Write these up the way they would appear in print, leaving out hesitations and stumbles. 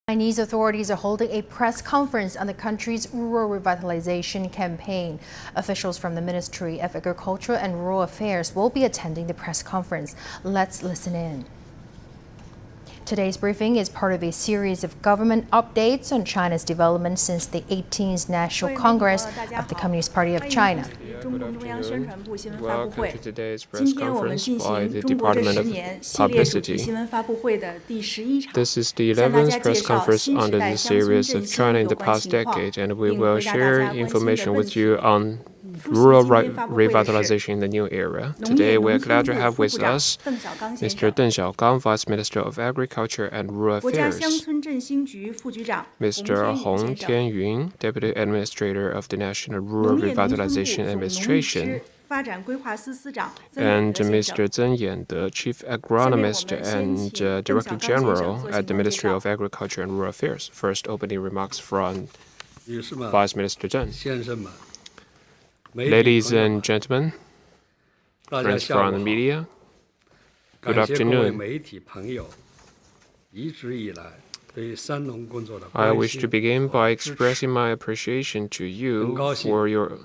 Chinese authorities are holding a press conference on the country's rural revitalization campaign. Officials from the Ministry of Agriculture and Rural Affairs will be attending the press conference. Let's listen in. Today's briefing is part of a series of government updates on China's development since the 18th National Congress of the Communist Party of China. Good afternoon. Welcome to today's press conference by the Department of Publicity. This is the 11th press conference under the series of China in the past decade, and we will share information with you on rural revitalization in the new era. Today, we are glad to have with us Mr. Deng Xiaogang, Vice Minister of Agriculture and Rural Affairs, Mr. Tianyun, Deputy Administrator of the National Rural Revitalization Administration, and Mr. Zeng, Yande, Chief Agronomist and Director General at the Ministry of Agriculture and Rural Affairs. First, opening remarks from Vice Minister Zeng. Ladies and gentlemen, friends from the media, good afternoon. I wish to begin by expressing my appreciation to you for your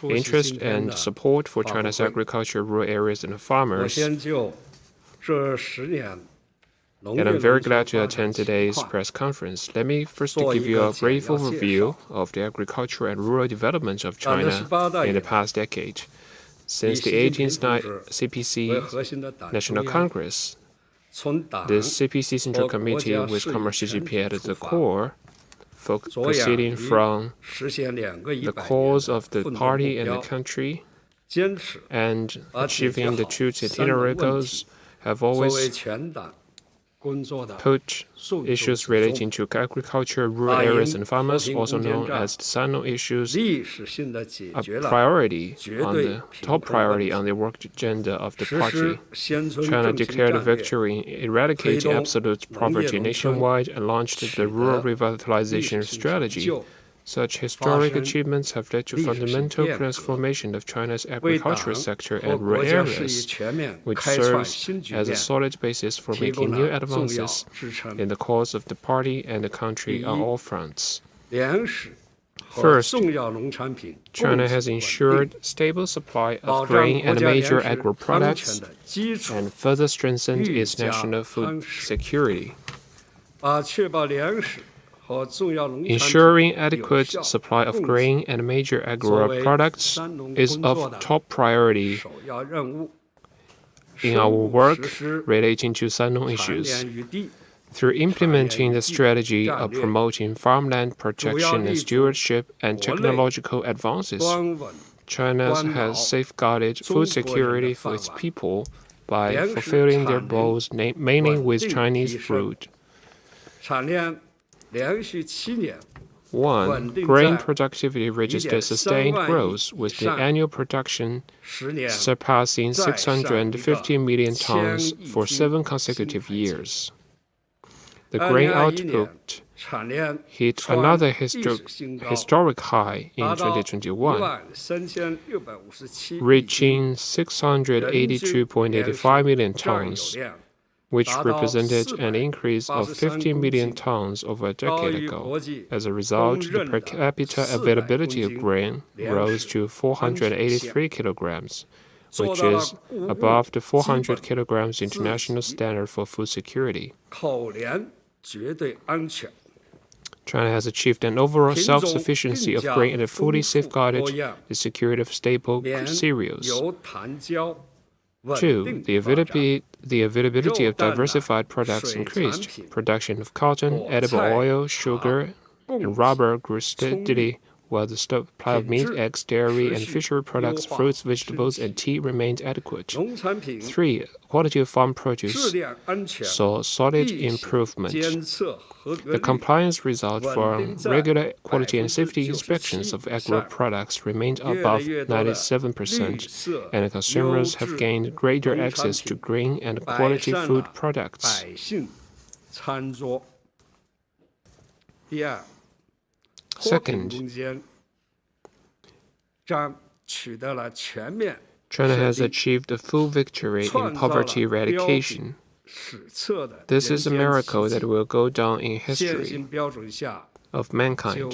interest and support for China's agriculture, rural areas, and farmers. And I'm very glad to attend today's press conference. Let me first give you a brief overview of the agricultural and rural developments of China in the past decade. Since the 18th CPC National Congress, the CPC Central Committee with Comrade Xi Jinping at the core, proceeding from the cause of the party and the country, and achieving the two centenary goals, have always put issues relating to agriculture, rural areas, and farmers, also known as the Sanong issues, a priority on the top priority on the work agenda of the party. China declared victory in eradicating absolute poverty nationwide and launched the rural revitalization strategy. Such historic achievements have led to fundamental transformation of China's agricultural sector and rural areas, which serves as a solid basis for making new advances in the cause of the party and the country on all fronts. First, China has ensured stable supply of grain and major agro products and further strengthened its national food security. Ensuring adequate supply of grain and major agro products is of top priority in our work relating to Sanong issues. Through implementing the strategy of promoting farmland protection and stewardship and technological advances, China has safeguarded food security for its people by fulfilling their goals mainly with Chinese fruit. 1. Grain productivity registered sustained growth, with the annual production surpassing 650 million tons for 7 consecutive years. The grain output hit another historic high in 2021, reaching 682.85 million tons, which represented an increase of 15 million tons over a decade ago. As a result, the per capita availability of grain rose to 483 kilograms, which is above the 400 kilograms international standard for food security. China has achieved an overall self-sufficiency of grain and fully safeguarded the security of staple cereals. 2. The availability of diversified products increased. Production of cotton, edible oil, sugar, and rubber grew steadily, while the supply of meat, eggs, dairy, and fishery products, fruits, vegetables, and tea remained adequate. 3. Quality of farm produce saw solid improvement. The compliance result from regular quality and safety inspections of agro products remained above 97%, and consumers have gained greater access to green and quality food products. Second, China has achieved a full victory in poverty eradication. This is a miracle that will go down in history of mankind.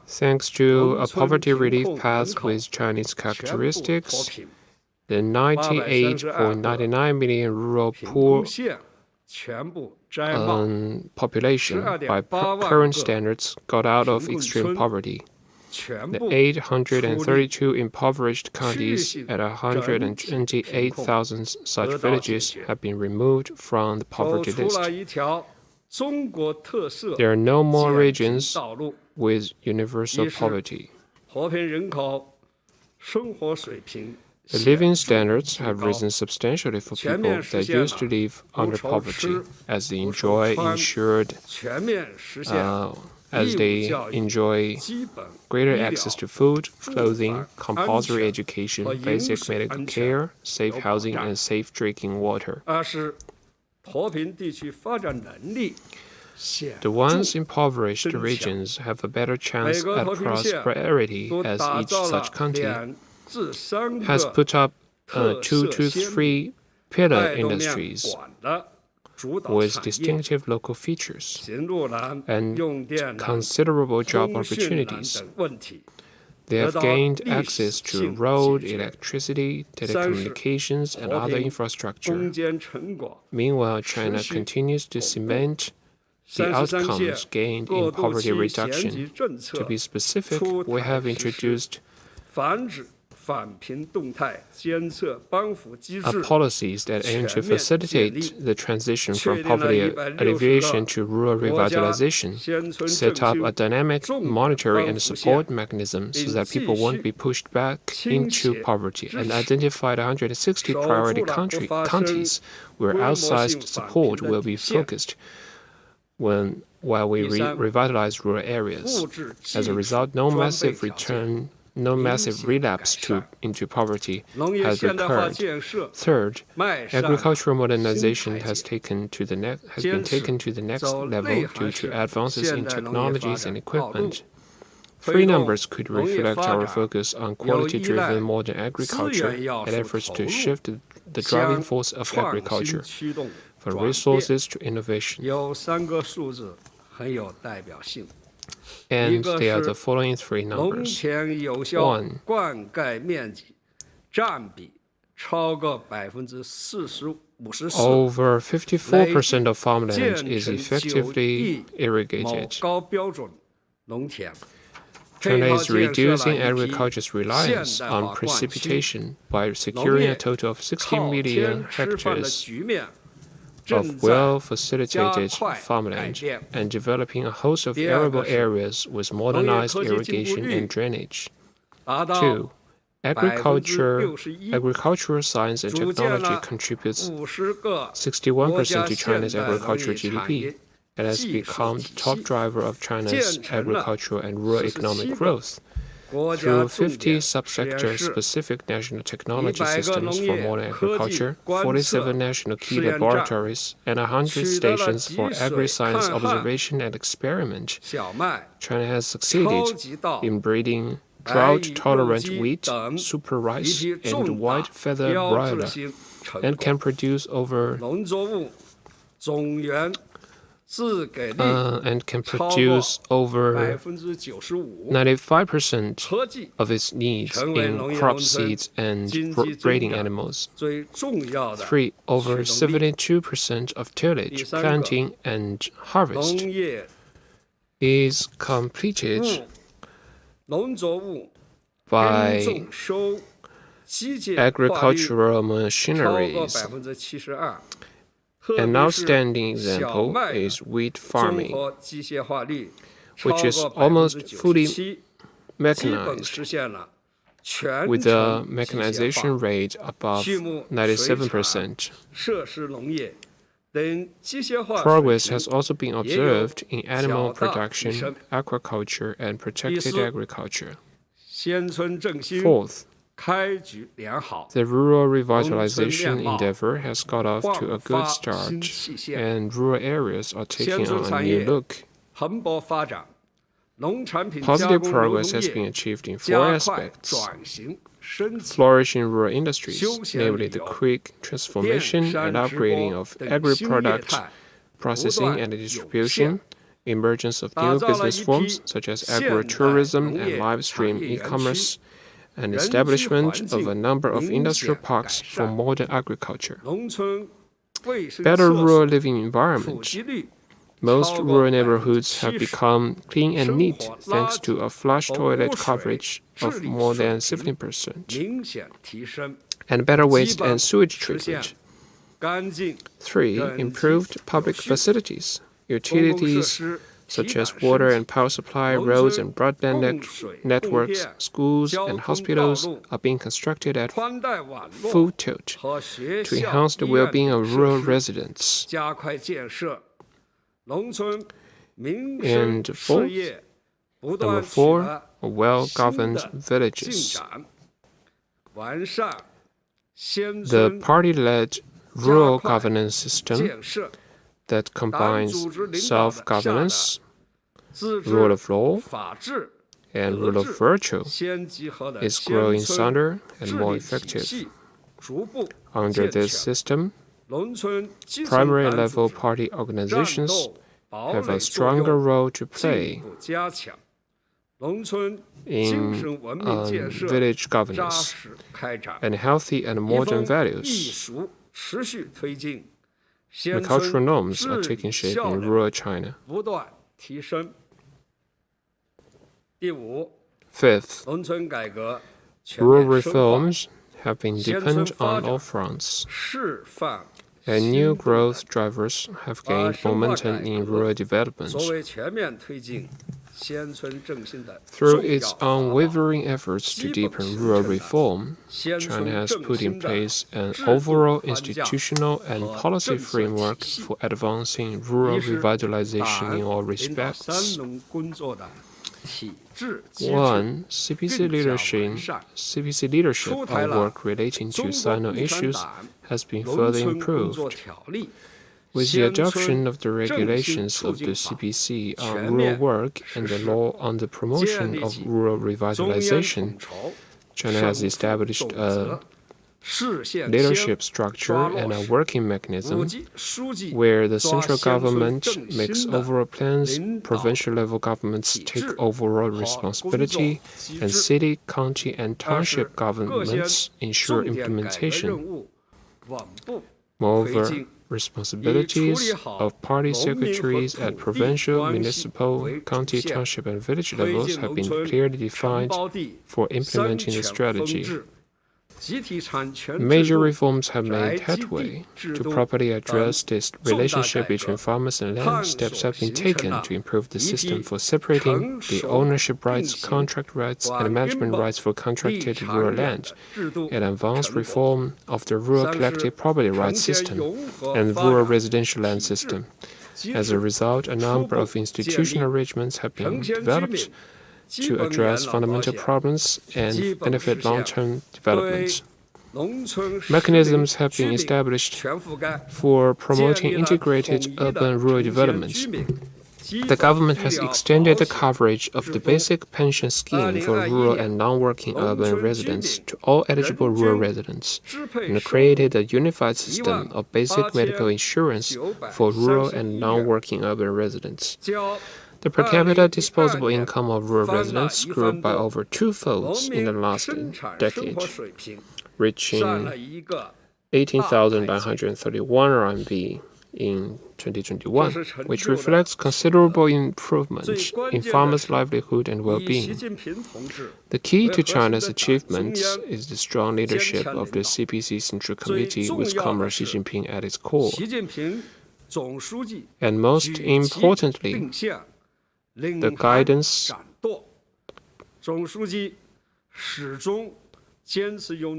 Thanks to a poverty relief path with Chinese characteristics, the 98.99 million rural poor population by current standards got out of extreme poverty. The 832 impoverished counties at 128,000 such villages have been removed from the poverty list. There are no more regions with universal poverty. The living standards have risen substantially for people that used to live under poverty, as they enjoy greater access to food, clothing, compulsory education, basic medical care, safe housing, and safe drinking water. The once impoverished regions have a better chance at prosperity, as each such county has put up 2 to 3 pillar industries with distinctive local features and considerable job opportunities. They have gained access to road, electricity, telecommunications, and other infrastructure. Meanwhile, China continues to cement the outcomes gained in poverty reduction. To be specific, we have introduced policies that aim to facilitate the transition from poverty alleviation to rural revitalization, set up a dynamic monetary and support mechanism so that people won't be pushed back into poverty, and identified 160 priority counties where outsized support will be focused while we revitalize rural areas. As a result, no massive relapse into poverty has occurred. Third, agricultural modernization has been taken to the next level due to advances in technologies and equipment. 3 numbers could reflect our focus on quality-driven modern agriculture and efforts to shift the driving force of agriculture from resources to innovation. And they are the following 3 numbers. 1. Over 54% of farmland is effectively irrigated. China is reducing agriculture's reliance on precipitation by securing a total of 60 million hectares of well-facilitated farmland and developing a host of arable areas with modernized irrigation and drainage. 2. Agricultural science and technology contributes 61% to China's agricultural GDP and has become the top driver of China's agricultural and rural economic growth. Through 50 subsector-specific national technology systems for modern agriculture, 47 national key laboratories, and 100 stations for agri-science observation and experiment, China has succeeded in breeding drought-tolerant wheat, super rice, and white feather broiler, and can produce over 95% of its needs in crop seeds and breeding animals. 3. Over 72% of tillage, planting, and harvest is completed by agricultural machineries. An outstanding example is wheat farming, which is almost fully mechanized, with a mechanization rate above 97%. Progress has also been observed in animal production, aquaculture, and protected agriculture. 4th, the rural revitalization endeavor has got off to a good start, and rural areas are taking on a new look. Positive progress has been achieved in four aspects: flourishing rural industries, namely the quick transformation and upgrading of agri-product processing and distribution, emergence of new business forms such as agritourism and live stream e-commerce, and establishment of a number of industrial parks for modern agriculture. Better rural living environment. Most rural neighborhoods have become clean and neat thanks to a flush toilet coverage of more than 70%, and better waste and sewage treatment. 3. Improved public facilities. Utilities such as water and power supply, roads and broadband networks, schools and hospitals are being constructed at full tilt to enhance the well-being of rural residents. And number 4, well-governed villages. The party-led rural governance system that combines self-governance, rule of law, and rule of virtue is growing sounder and more effective. Under this system, primary level party organizations have a stronger role to play in village governance and healthy and modern values. The cultural norms are taking shape in rural China. 5th, rural reforms have been deepened on all fronts, and new growth drivers have gained momentum in rural development. Through its unwavering efforts to deepen rural reform, China has put in place an overall institutional and policy framework for advancing rural revitalization in all respects. 1. CPC leadership on work relating to Sino issues has been further improved. With the adoption of the regulations of the CPC on rural work and the law on the promotion of rural revitalization, China has established a leadership structure and a working mechanism where the central government makes overall plans, provincial level governments take overall responsibility, and city, county, and township governments ensure implementation. Moreover, responsibilities of party secretaries at provincial, municipal, county, township, and village levels have been clearly defined for implementing the strategy. Major reforms have made headway. To properly address this relationship between farmers and land, steps have been taken to improve the system for separating the ownership rights, contract rights, and management rights for contracted rural land, and advanced reform of the rural collective property rights system and rural residential land system. As a result, a number of institutional arrangements have been developed to address fundamental problems and benefit long-term development. Mechanisms have been established for promoting integrated urban-rural development. The government has extended the coverage of the basic pension scheme for rural and non-working urban residents to all eligible rural residents, and created a unified system of basic medical insurance for rural and non-working urban residents. The per capita disposable income of rural residents grew by over twofold in the last decade, reaching 18,931 RMB in 2021, which reflects considerable improvement in farmers' livelihood and well-being. The key to China's achievements is the strong leadership of the CPC Central Committee with Comrade Xi Jinping at its core. And most importantly, the guidance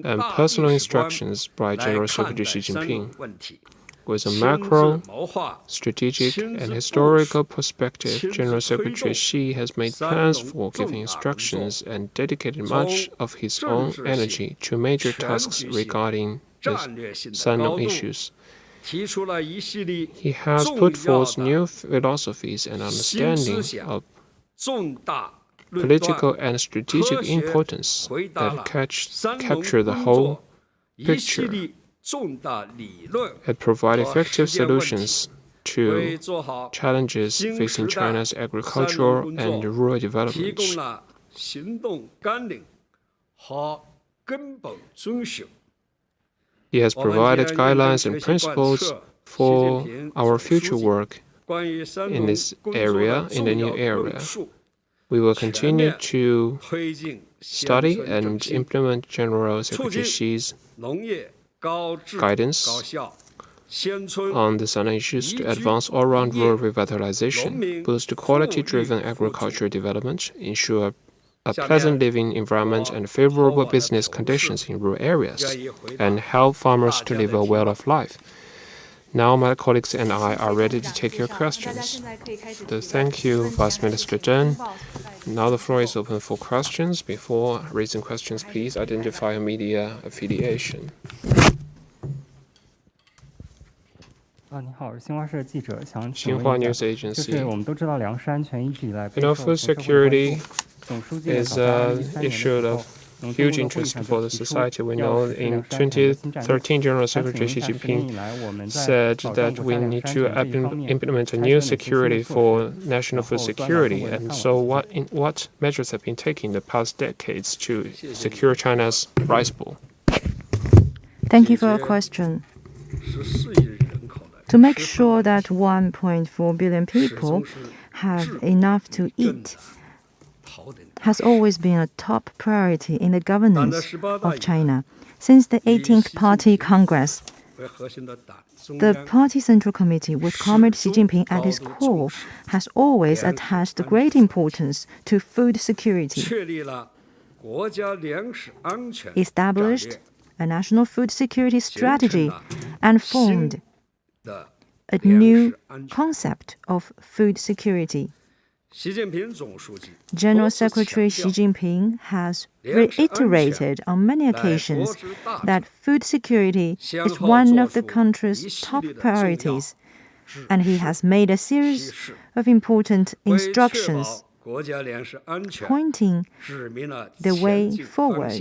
and personal instructions by General Secretary Xi Jinping. With a macro, strategic, and historical perspective, General Secretary Xi has made plans for giving instructions and dedicated much of his own energy to major tasks regarding the Sino issues. He has put forth new philosophies and understanding of political and strategic importance that capture the whole picture. It provides effective solutions to challenges facing China's agricultural and rural development. He has provided guidelines and principles for our future work in this area, in the new area. We will continue to study and implement General Secretary Xi's guidance on the Sina issues to advance all-round rural revitalization, boost quality-driven agricultural development, ensure a pleasant living environment and favorable business conditions in rural areas, and help farmers to live a well-of life. Now my colleagues and I are ready to take your questions. Thank you, Vice Minister Deng. Now the floor is open for questions. Before raising questions, please identify your media affiliation. Xinhua News Agency. Food security is an issue of huge interest for the society. We know in 2013, General Secretary Xi Jinping said that we need to implement a new security for national food security. And so what measures have been taken in the past decades to secure China's rice bowl? Thank you for your question. To make sure that 1.4 billion people have enough to eat has always been a top priority in the governance of China. Since the 18th Party Congress, the Party Central Committee, with Comrade Xi Jinping at its core, has always attached great importance to food security, established a national food security strategy, and formed a new concept of food security. General Secretary Xi Jinping has reiterated on many occasions that food security is one of the country's top priorities, and he has made a series of important instructions pointing the way forward.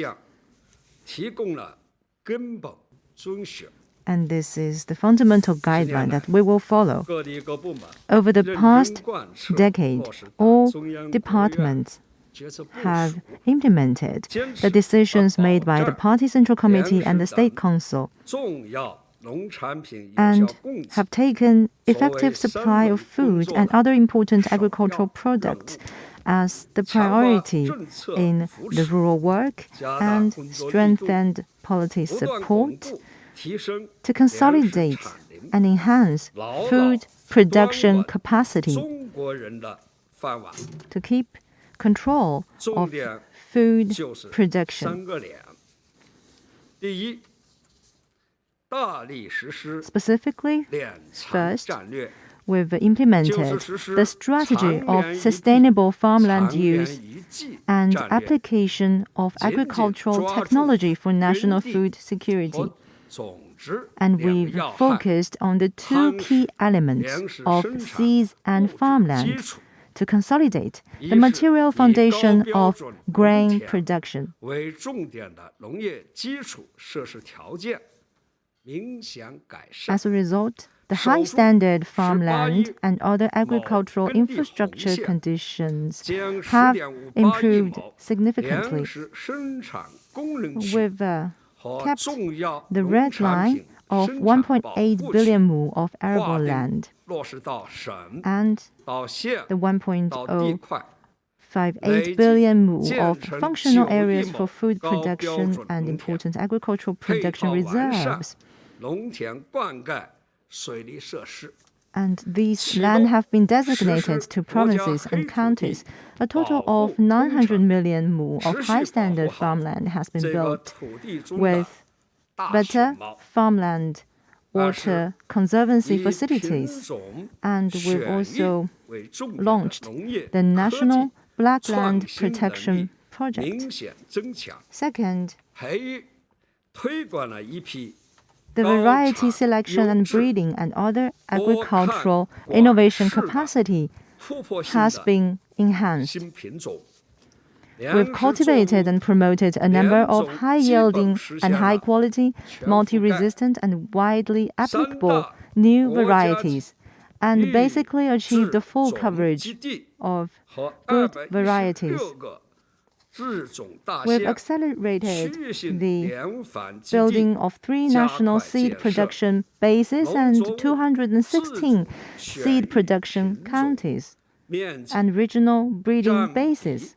And this is the fundamental guideline that we will follow. Over the past decade, all departments have implemented the decisions made by the Party Central Committee and the State Council, and have taken effective supply of food and other important agricultural products as the priority in the rural work, and strengthened policy support to consolidate and enhance food production capacity, to keep control of food production. Specifically, first, we've implemented the strategy of sustainable farmland use and application of agricultural technology for national food security. And we've focused on the two key elements of seeds and farmland to consolidate the material foundation of grain production. As a result, the high standard farmland and other agricultural infrastructure conditions have improved significantly. We've kept the red line of 1.8 billion mu of arable land and the 1.058 billion mu of functional areas for food production and important agricultural production reserves. And these land have been designated to provinces and counties. A total of 900 million mu of high-standard farmland has been built, with better farmland water conservancy facilities. And we've also launched the National Blackland Protection Project. Second, the variety selection and breeding and other agricultural innovation capacity has been enhanced. We've cultivated and promoted a number of high-yielding and high-quality, multi-resistant and widely applicable new varieties, and basically achieved the full coverage of good varieties. We've accelerated the building of 3 national seed production bases and 216 seed production counties and regional breeding bases.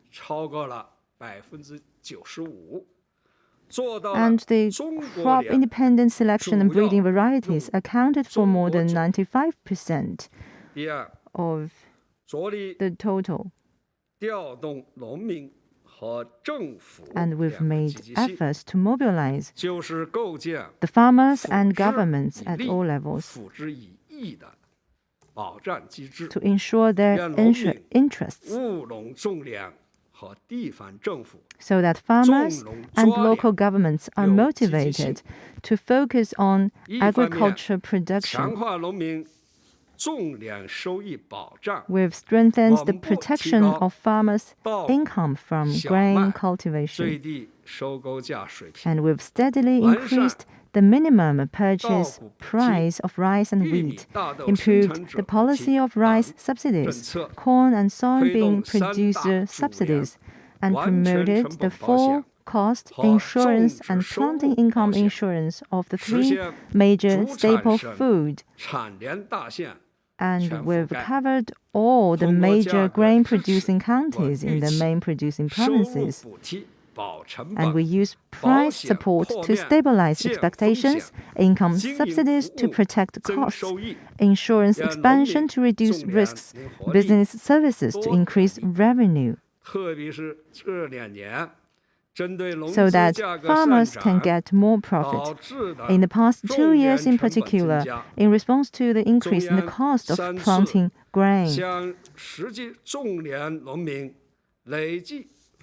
And the crop-independent selection and breeding varieties accounted for more than 95% of the total. And we've made efforts to mobilize the farmers and governments at all levels to ensure their interests, so that farmers and local governments are motivated to focus on agriculture production. We've strengthened the protection of farmers' income from grain cultivation, and we've steadily increased the minimum purchase price of rice and wheat, improved the policy of rice subsidies, corn and soybean producer subsidies, and promoted the full cost insurance and planting income insurance of the 3 major staple food. And we've covered all the major grain-producing counties in the main producing provinces. And we use price support to stabilize expectations, income subsidies to protect costs, insurance expansion to reduce risks, business services to increase revenue, so that farmers can get more profit. In the past 2 years in particular, in response to the increase in the cost of planting grain,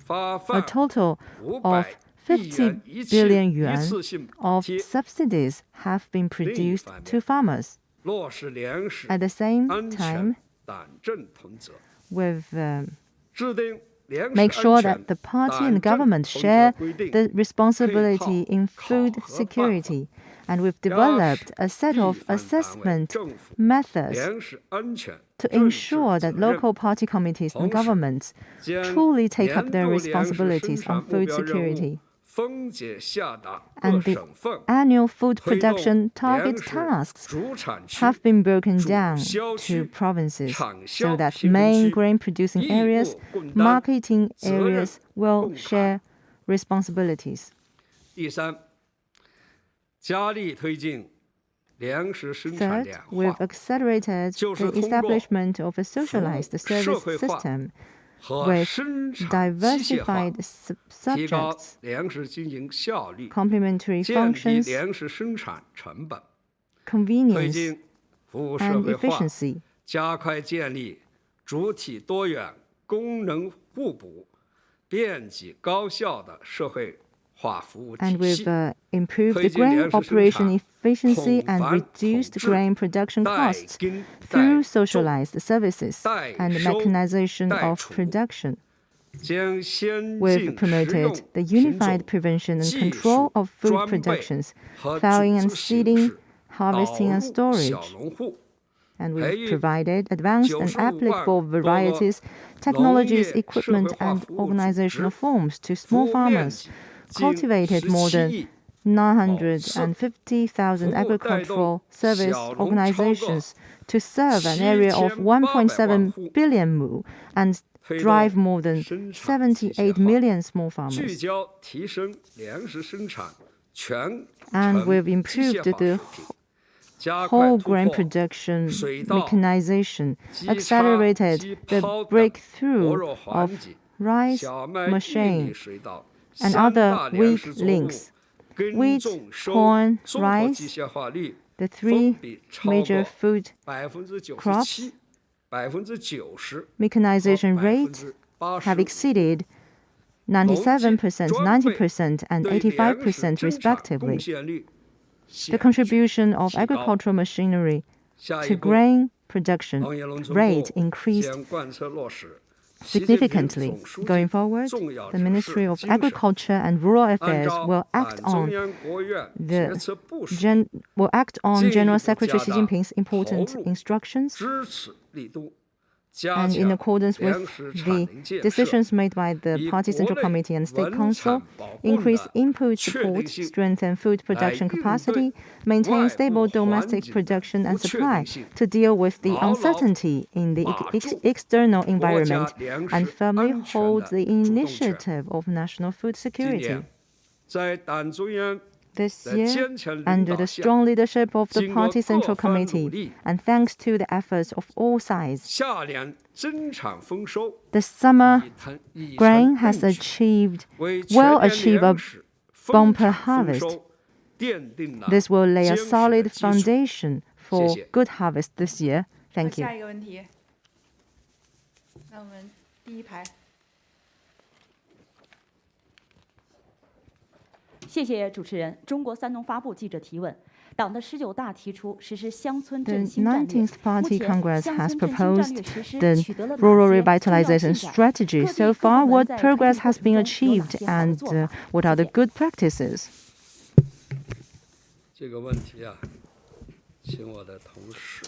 a total of 50 billion yuan of subsidies have been produced to farmers. At the same time, we've make sure that the party and the government share the responsibility in food security. And we've developed a set of assessment methods to ensure that local party committees and governments truly take up their responsibilities on food security. And the annual food production target tasks have been broken down to provinces, so that main grain-producing areas, marketing areas will share responsibilities. Third, we've accelerated the establishment of a socialized service system with diversified subjects, complementary functions, convenience, and efficiency. And we've improved the grain operation efficiency and reduced grain production costs through socialized services and mechanization of production. We've promoted the unified prevention and control of food productions, plowing and seeding, harvesting and storage. And we've provided advanced and applicable varieties, technologies, equipment, and organizational forms to small farmers, cultivated more than 950,000 agricultural service organizations to serve an area of 1.7 billion mu and drive more than 78 million small farmers. And we've improved the whole grain production mechanization, accelerated the breakthrough of rice machine and other weak links. Wheat, corn, rice, the 3 major food crops, mechanization rate have exceeded 97%, 90%, and 85% respectively. The contribution of agricultural machinery to grain production rate increased significantly. Going forward, the Ministry of Agriculture and Rural Affairs will act on General Secretary Xi Jinping's important instructions, and in accordance with the decisions made by the Party Central Committee and State Council, increase input support, strengthen food production capacity, maintain stable domestic production and supply to deal with the uncertainty in the external environment, and firmly hold the initiative of national food security. This year, under the strong leadership of the Party Central Committee, and thanks to the efforts of all sides, the summer grain has achieved a bumper harvest. This will lay a solid foundation for good harvest this year. Thank you. 谢谢主持人。中国三农发布记者提问。党的19大提出实施乡村振兴战略。 19th Party Congress has proposed the rural revitalization strategy. So far, what progress has been achieved and what are the good practices? 这个问题啊，请我的同事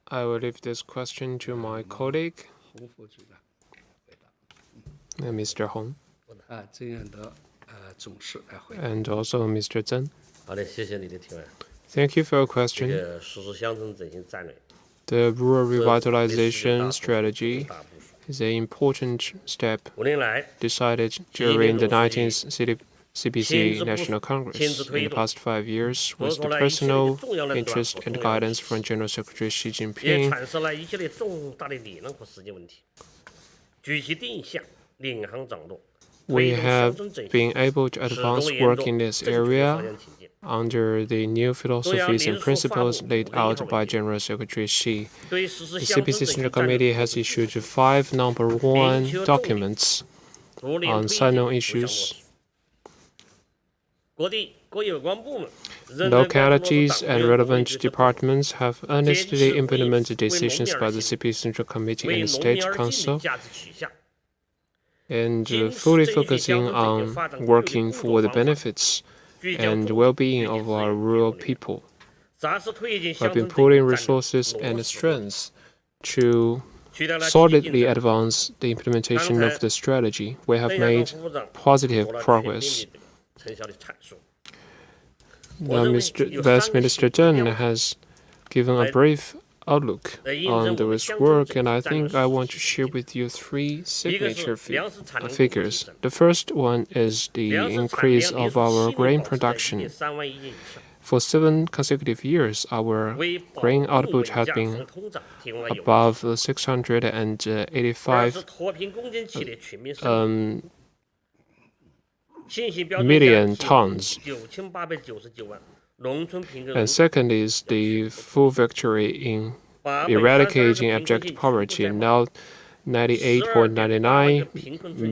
I will leave this question to my colleague, 洪副局长回答。 Mr. Hong, 曾彦德总事来回答。 and also Mr. Zeng. 好的，谢谢你的提问。 Thank you for your 这 question. 个实施乡村振兴战略 The rural 是 revitalization 历史 strategy 大部署。 is an important step 5年来， decided during the 19th CPC 亲自部署， National Congress. 亲自推 In the 动， past 5 years, 得 with 出 the 了一系列 personal 重要的 interest 重 and 要的 guidance 指 from 示， General Secretary Xi 也 Jinping, 阐释了一系列重大的理论和实践问题，举其定向，领航掌舵， we 推动乡 have 村振兴， been able to 始 advance 终严 work 重 in this 正确 area 发展情境。 under the new philosophies and principles laid out by General Secretary Xi. 对实施 The 乡村 CPC 振 Central 兴战略 Committee has issued 5 number 1 documents 逐年 on 推进 Sino 逐项落 issues. 实。各地各有关部门认真关注落实 Localities 党 and 约国 relevant 规则 departments have earnestly implemented decisions by the CPC Central Committee 为 and 农 State 民而进 Council, 的价值取向， and 坚持 fully 这一些 focusing 乡村振兴 on 发展规律的 working 工 for 作 the 方法， benefits 聚焦 and 重 well-being 点 of 推 our 进 rural 实践 people. 扎实推进 We 乡 have 村 been 振 putting 兴战 resources 略 and 落实， strengths to 取得了积极 solidly 进展。 advance the implementation of the strategy. We have 邓亚 made 东副部长 positive 做了全 progress. 面的成效的阐述。 Vice Minister Deng has given a brief outlook on this work, and I think I want to share with you 3 signature figures. The first one is the 粮食产 increase 量连 of 续 our 7 grain 年保持在 production. 1.3万亿以上， For 7 consecutive years, our 为保 grain 护 output 稳 has 价 been 防通胀提供了有力。 above 二 685是脱贫攻坚期的全面胜利。信息标准 million 下 tons. 9899万，农村贫困 And second is the full victory in 把 eradicating 每32 abject 贫困 poverty. 进 Now, 98.99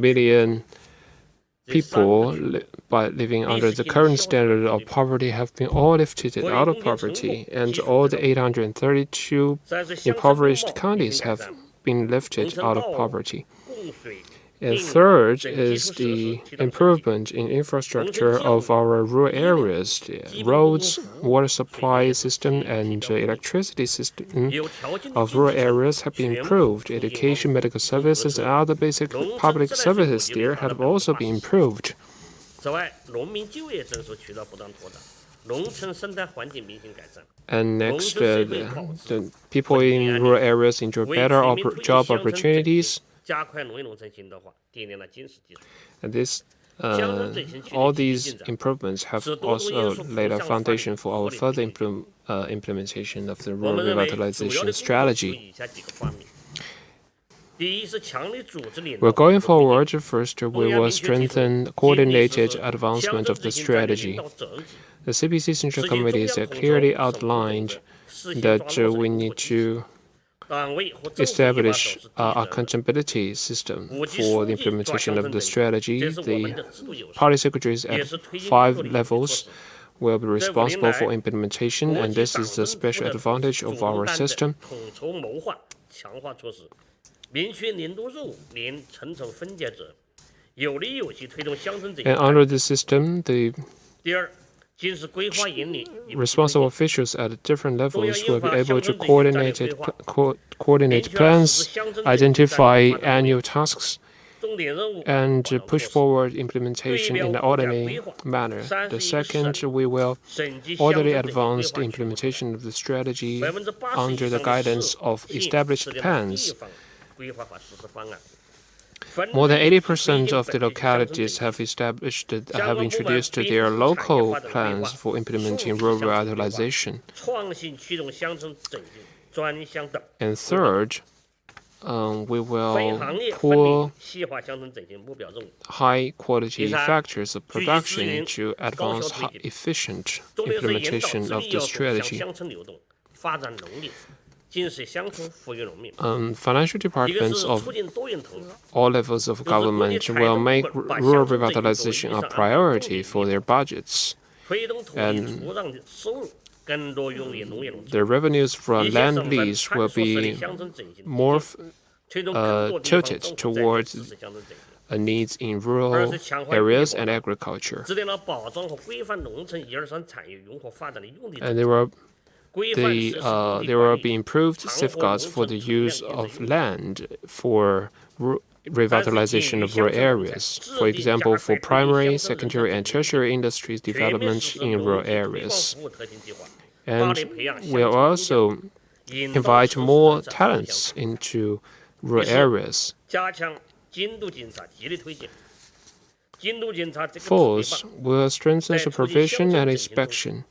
million people living under the current standard of poverty have been all lifted out of poverty, and all the 832 impoverished counties have been lifted out of poverty. And third is the improvement in infrastructure of our rural areas. The roads, water supply system, and electricity system of rural areas have been improved. Education, medical services, and other basic public services there have also been improved. 此外，农民就业增速渠道不断拓展，农村生态环境明显改善。 And next, the people in rural areas enjoy better job opportunities. 加快农业农村现代化，奠定了坚实基础。 And all these improvements have also laid a foundation for our further implementation of the 我 rural 们认为主要 revitalization 的工作 strategy. 以下几个方面：第一是强力组织领导。 We're going forward. First, we will strengthen coordinated advancement of the strategy. The CPC Central Committee has clearly outlined that we need to establish an accountability system for the implementation of the strategy. The party secretaries at 5 levels will be responsible for implementation, and this is the special advantage of our system. 统筹谋划、强化措施，明确年度任务、年层层分解责任，有力有序推动乡村振兴。And under the system, the 第二，经是规划引领 responsible officials at different levels will be able to coordinate plans, identify annual tasks, 重点任务 and push forward implementation in an orderly manner. The second, we will 审计 orderly 乡村振兴规 advance 划 the 区 implementation of the strategy 80%以 under the 上的 guidance 市 of 县 established 制定了地 plans. 方规划和实施方案。 More than 80% of the localities have introduced their local plans for implementing rural revitalization. 创新驱动乡村振兴专项等 And third, we 非 will 行业分 pull 离细化乡村振兴目标任务。 high quality These are factors of production to advance efficient 重点是引导 implementation 资 of 力 the 要素向 strategy. 乡村流动，发展农业，进使乡村富裕农民。 Financial 一个 departments 是 of 促进多元投入， all levels of government will make rural revitalization a priority for their budgets. 推动土地 And 土壤的收入更多用于农业农村。 The revenues from 一些 land 省份 lease 探 will 索实力 be 乡村振兴， more 推动更多地方 tilted 政府在地 towards 支持乡村振兴。 needs in rural areas and agriculture. 制定了保障和规范农村1、2、3产业融合发展的用地 And 政 there 策， will 规范实施土地 there 管 will 理 be improved 强化 safeguards 农 for 村 the 土地 use 量变 of 的 land for revitalization of rural areas. For example, for primary, secondary, and tertiary industries 全面 development 实施 in 农 rural 区推广 areas. 服务特性计划， And 大力培养乡 we'll 村工 also 匠，引导 invite 实施 more 政策 talents 向 into rural areas. 加强监督检查激励推进。监督检查这个指 Fourth, 令 we'll strengthen 在促进乡 supervision 村 and 振兴中 inspection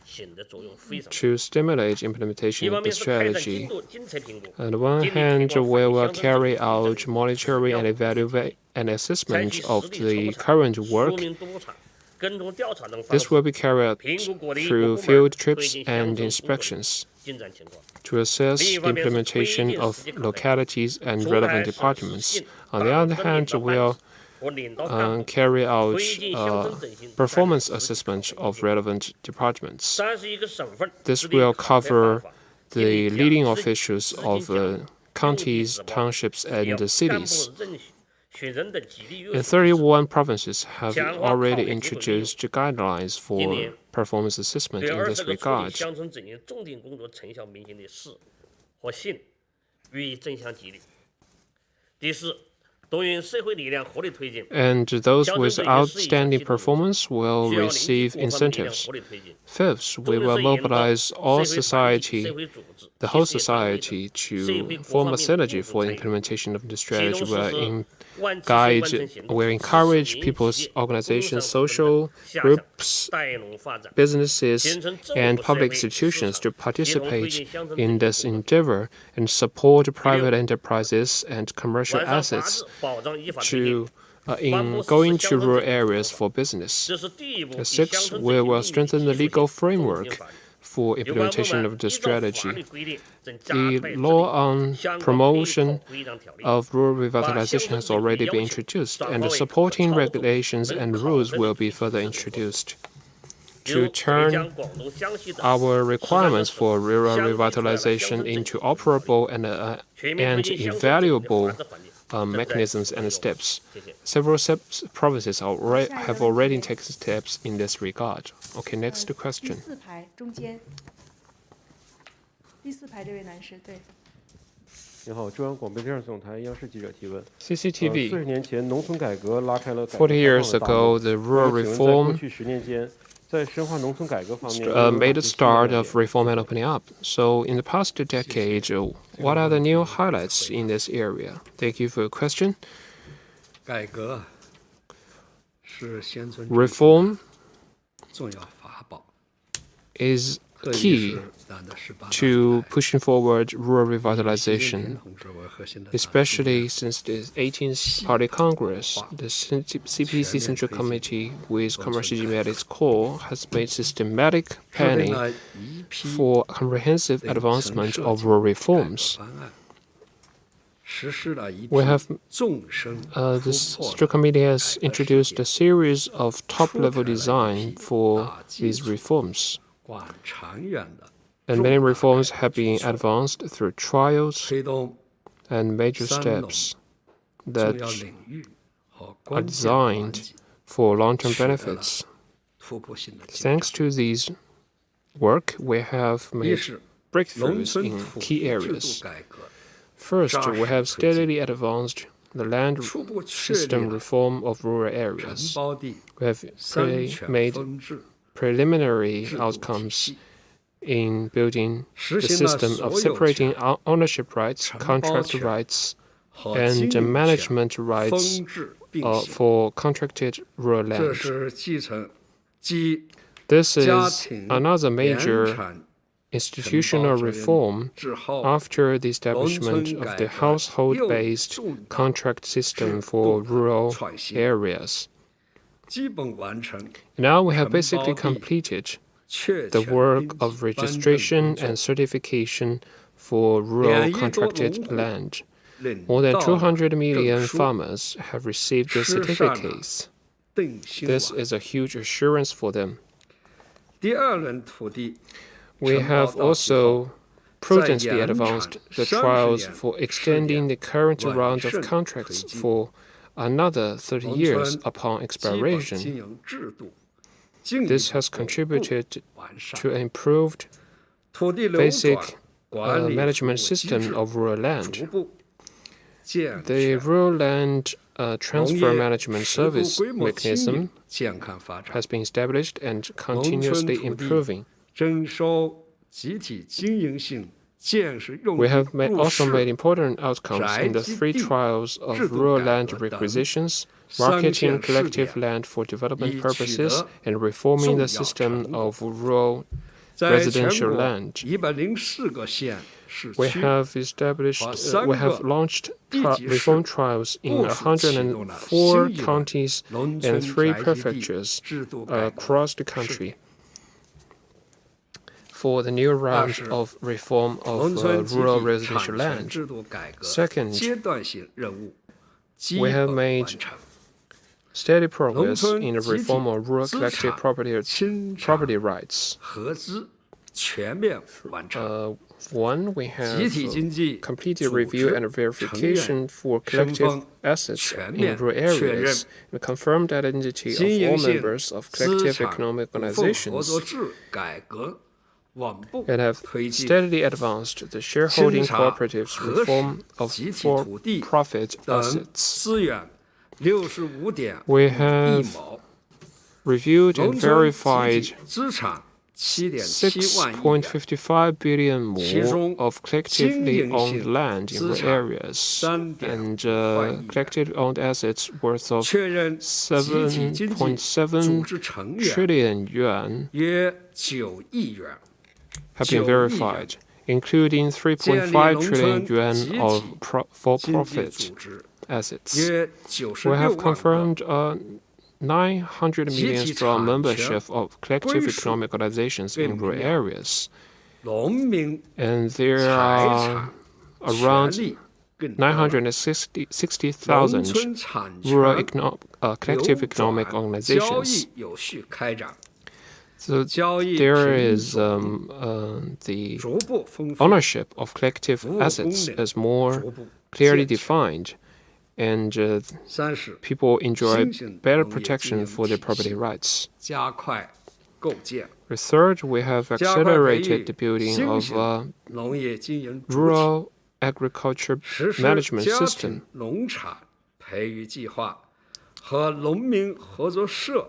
显得作用非常大。 to stimulate 一 implementation 方 of the 面是开展 strategy. 监测评估， On the one 建立 hand, 推广 we 反 will 乡村 carry 振兴 out monitoring and evaluate and 采 assessment 取 of 实地 the 抽查、 current 书 work. 面督查、跟踪调查等方 This 式 will be carried out 评估各地各 through 部 field 门推 trips 进乡 and 村工作的 inspections 进展情况。 to assess the implementation of localities and relevant departments. On the other hand, we'll 和领导干部 carry out 推进乡村振兴 performance assessment of relevant departments. 31个省份 This 制定 will 考核 cover 办法 the 建立 leading 奖励 officials 资金 of 奖励 counties, 用地指 townships, 标 and the 干部 cities. 选人的激励约 And 束 31 provinces have 强化 already 考虑制度应用。 introduced guidelines 今 for 年 performance assessment 对 in 20 this 个处理 regard. 乡村振兴重点工作成效明显的市和县予以正向激励。第四，动员社会力量合力推进， And those with outstanding performance will 需要凝聚 receive 各方面力量 incentives. 合力推进。 Fifth, we 重 will 点是引导 mobilize all 社会团体、社 society, 会组织、 the whole 企事业单位等 society 社 to 会各 form 方 a 面 synergy 共同 for 参与 implementation of the 启 strategy. 动实 Will 施万计 guide, 完成行动， will 支持 encourage 民营 people's 企业、 organizations, 工商部 social 等下 groups, 项带农发展， businesses, 形成政 and 府社 public 会 institutions to 市场协同推 participate 进乡村 in 振 this 兴工作， endeavor and support private enterprises and commercial 完善法 assets 治，保障依法推进。 to in going to rural areas for business. 这是第一步，以乡 Sixth, 村 we 振兴 will 领域 strengthen the 技术 legal 性重点 framework 法律 for 有关部 implementation 门 of the 依照法律 strategy. 规定，正加 The 倍制 law 定 on 相关配套 promotion 规章条例， of rural revitalization has already been introduced, and the supporting regulations and rules will be further introduced. 比 To 如北 turn 疆、广东、江西等 our requirements for rural 相继出来了 revitalization 乡村振兴 into 法律 operable and 全面推进乡村振兴的 invaluable 法治环境。 mechanisms and steps. 谢谢。 Several provinces have already taken steps in this regard. Okay, next 第 question. 四排中间，第四排这位男士，对。您好，中央广播电视总台央视记者提问。 CCTV. 40年前，农村改革拉开了改革40 years 开放的大 ago, 门 the 那 rural 么请问在过 reform 去10年间，在深化农村改革方面 made the start of reform and opening up. So, in the past decade, what are the new highlights in this area? Thank you for your question. 改革是乡村 Reform 重要法宝， is 特别 key 是党的18大 to 时代 pushing forward rural 习近平 revitalization, 同志为核心的党 especially since the 18th Party Congress. The CPC Central Committee, with Commercial at its core, has made systematic 制定 planning 了一批 for comprehensive 对 advancement 城市 of 改 rural 革 reforms. 方案， We have this Central Committee has introduced a series of top-level design for these reforms. And many reforms have been advanced through trials and major steps that are designed for long-term benefits. Thanks to these work, we have made breakthroughs in key areas. First, we have steadily advanced the land system reform of rural areas. We have made preliminary outcomes in building the system of separating ownership rights, contract rights, and management rights for contracted rural land. This is another major institutional reform after the establishment of the household-based contract system for rural areas. Now we have basically completed the work of registration and certification for rural contracted land. More than 200 million farmers have received the certificates. This is a huge assurance for them. We have also prudently advanced the trials for extending the current round of contracts for another 30 years upon expiration. This has contributed to an improved basic management system of rural land. The rural land transfer management service mechanism has been established and continuously improving. We have also made important outcomes in the 3 trials of rural land requisitions, marketing collective land for development purposes, and reforming the system of rural residential land. We have launched reform trials in 104 counties and 3 prefectures across the country for the new round of reform of rural residential land. Second, we have made steady progress in the reform of rural collective property rights. One, we have completed review and verification for collective assets in rural areas and confirmed identity of all members of collective economic organizations, and have steadily advanced the shareholding cooperatives reform of for-profit assets. We have reviewed and verified 6.55 billion more of collectively owned land in rural areas, and collectively owned assets worth of 7.7 trillion yuan have been verified, including 3.5 trillion yuan of for-profit assets. We have confirmed 900 million strong membership of collective economic organizations in rural areas, and there are around 960,000 rural collective economic organizations. So there is the ownership of collective assets is more clearly defined, and people enjoy better protection for their property rights. Third, we have accelerated the building of a rural agriculture management system.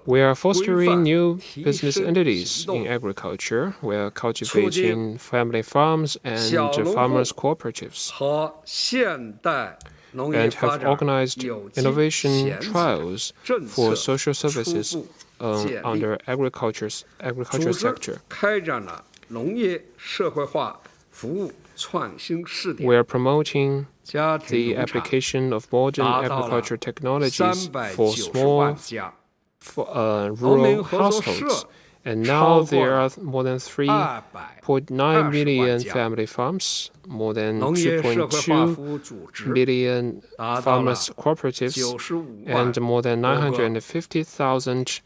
We are fostering new business entities in agriculture. We are cultivating family farms and farmers' cooperatives, and have organized innovation trials for social services under agriculture sector. We are promoting the application of modern agricultural technologies for small rural households And now there are more than 3.9 million family farms, more than 2.2 million farmers' cooperatives, and more than 950,000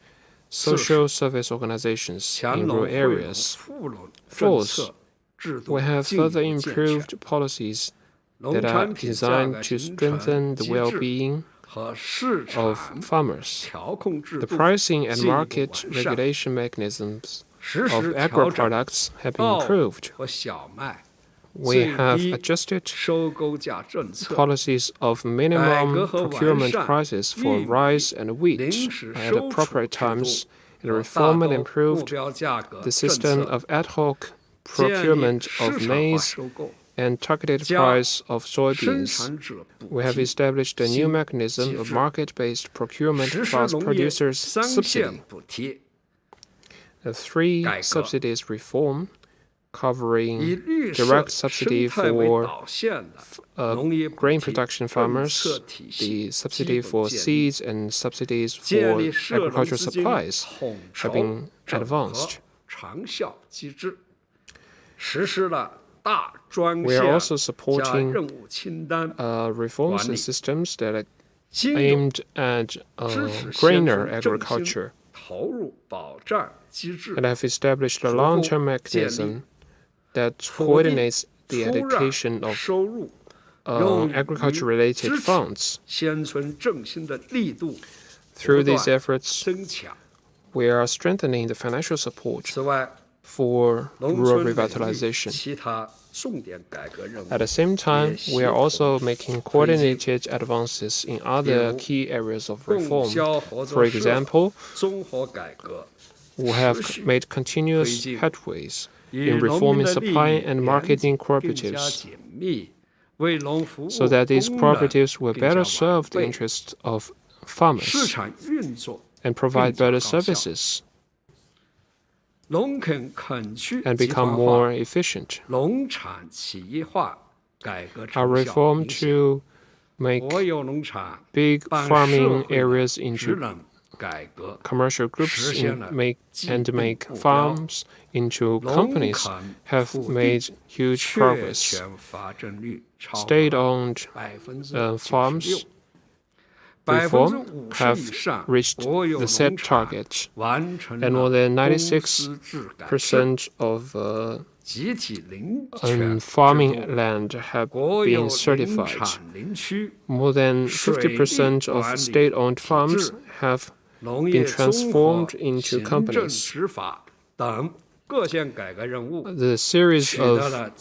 social service organizations in rural areas. Fourth, we have further improved policies that are designed to strengthen the well-being of farmers. The pricing and market regulation mechanisms of agro products have been improved. We have adjusted policies of minimum procurement prices for rice and wheat at appropriate times, and reformed and improved the system of ad hoc procurement of maize and targeted price of soybeans. We have established a new mechanism of market-based procurement plus producers' subsidy. The 3 subsidies reform covering direct subsidy for grain production farmers, the subsidy for seeds and subsidies for agricultural supplies have been advanced. We are also supporting reforms and systems that are aimed at greener agriculture, and have established a long-term mechanism that coordinates the allocation of agriculture-related funds. Through these efforts, we are strengthening the financial support for rural revitalization. At the same time, we are also making coordinated advances in other key areas of reform. For example, we have made continuous headways in reforming supply and marketing cooperatives, so that these cooperatives will better serve the interests of farmers and provide better services and become more efficient. Our reform to make big farming areas into commercial groups and make farms into companies have made huge progress. State-owned farms reform have reached the set target, and more than 96% of farming land have been certified. More than 50% of state-owned farms have been transformed into companies. The series of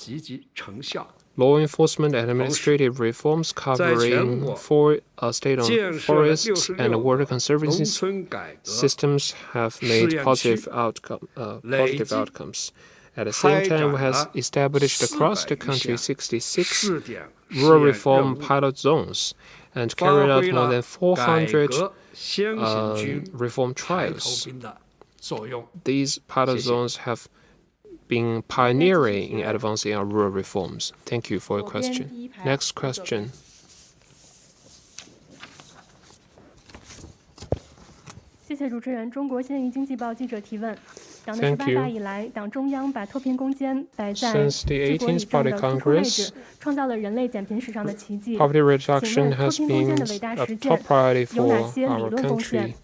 law enforcement and administrative reforms covering 4 state-owned forests and water conservancy systems have made positive outcomes. At the same time, we have established across the country 66 rural reform pilot zones and carried out more than 400 reform trials. These pilot zones have been pioneering in advancing our rural reforms. Thank you for your question. Next question. Thank you. Since the 18th Party Congress, poverty reduction has been a top priority for our country.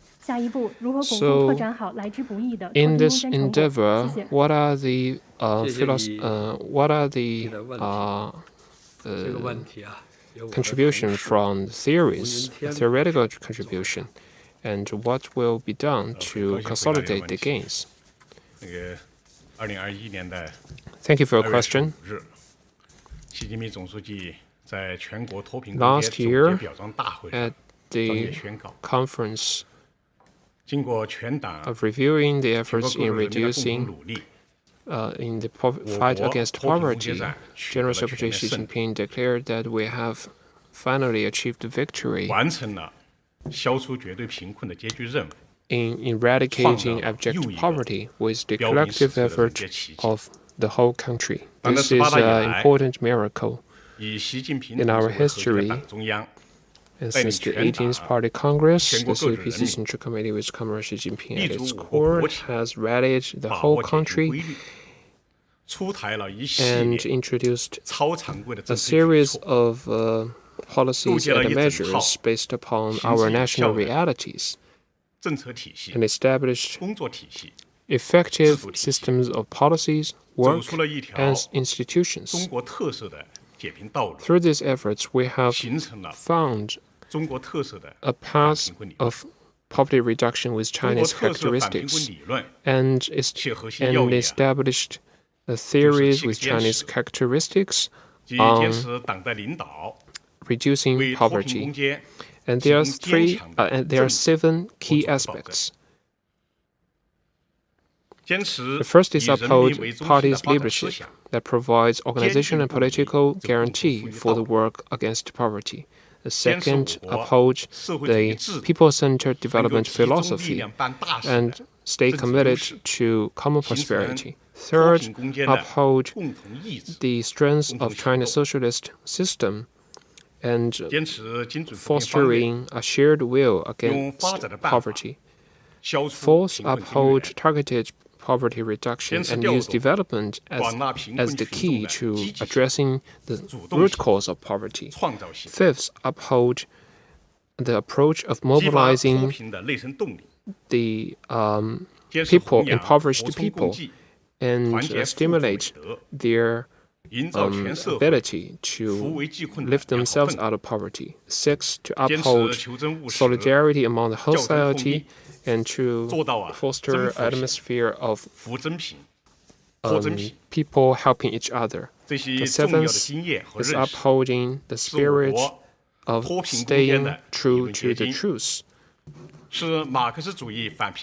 So, in this endeavor, what are the contributions from theories, theoretical contribution, and what will be done to consolidate the gains? Thank you for your question. Last year, at the conference of reviewing the efforts in reducing in the fight against poverty, General Secretary Xi Jinping declared that we have finally achieved victory in eradicating abject poverty with the collective effort of the whole country. This is an important miracle in our history. And since the 18th Party Congress, the CPC Central Committee with Comrade Xi Jinping at its core has rallied the whole country and introduced a series of policies and measures based upon our national realities and established effective systems of policies, work, and institutions. Through these efforts, we have found a path of poverty reduction with Chinese characteristics and established theories with Chinese characteristics on reducing poverty. And there are 7 key aspects. The first is uphold party's leadership that provides organization and political guarantee for the work against poverty. The second, uphold the people-centered development philosophy and stay committed to common prosperity. Third, uphold the strength of China's socialist system and fostering a shared will against poverty. Fourth, uphold targeted poverty reduction and use development as the key to addressing the root cause of poverty. Fifth, uphold the approach of mobilizing the impoverished people and stimulate their ability to lift themselves out of poverty. Sixth, to uphold solidarity among the whole society and to foster an atmosphere of people helping each other. The seventh is upholding the spirit of staying true to the truth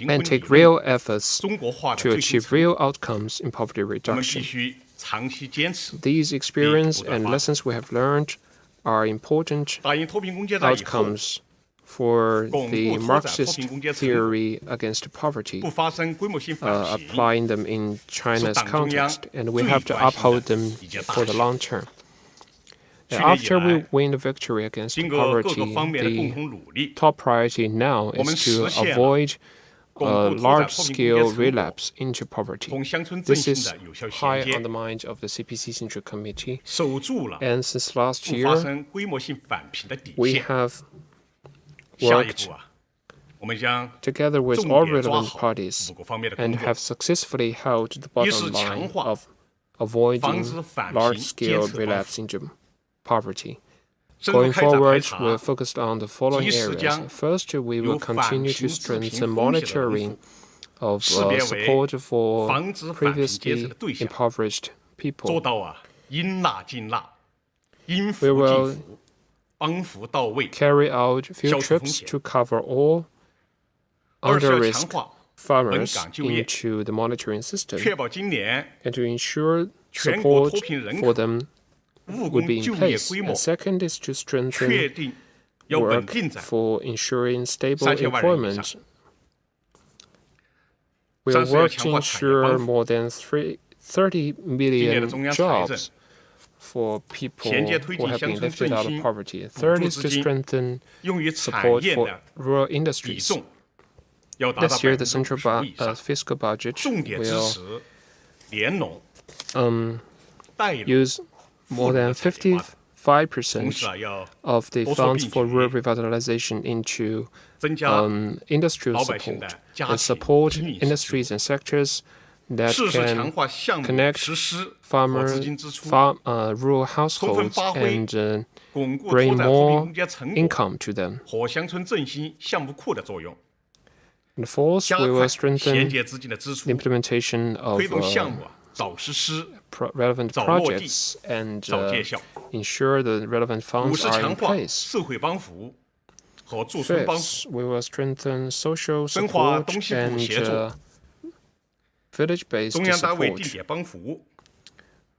and take real efforts to achieve real outcomes in poverty reduction. These experiences and lessons we have learned are important outcomes for the Marxist theory against poverty, applying them in China's context, and we have to uphold them for the long term. After we win the victory against poverty, the top priority now is to avoid a large-scale relapse into poverty. This is high on the mind of the CPC Central Committee, and since last year, we have worked together with all relevant parties and have successfully held the bottom line of avoiding large-scale relapse into poverty. Going forward, we're focused on the following areas. First, we will continue to strengthen monitoring of support for previously impoverished people. We will carry out field trips to cover all under-risk farmers into the monitoring system and to ensure support for them would be in place. And second is to strengthen work for ensuring stable employment. We will work to ensure more than 30 million jobs for people who have been lifted out of poverty. Third is to strengthen support for rural industries. This year, the central fiscal budget will use more than 55% of the funds for rural revitalization into industrial support and support industries and sectors that can connect rural households and bring more income to them. And fourth, we will strengthen the implementation of relevant projects and ensure the relevant funds are in place. Fifth, we will strengthen social support and village-based support.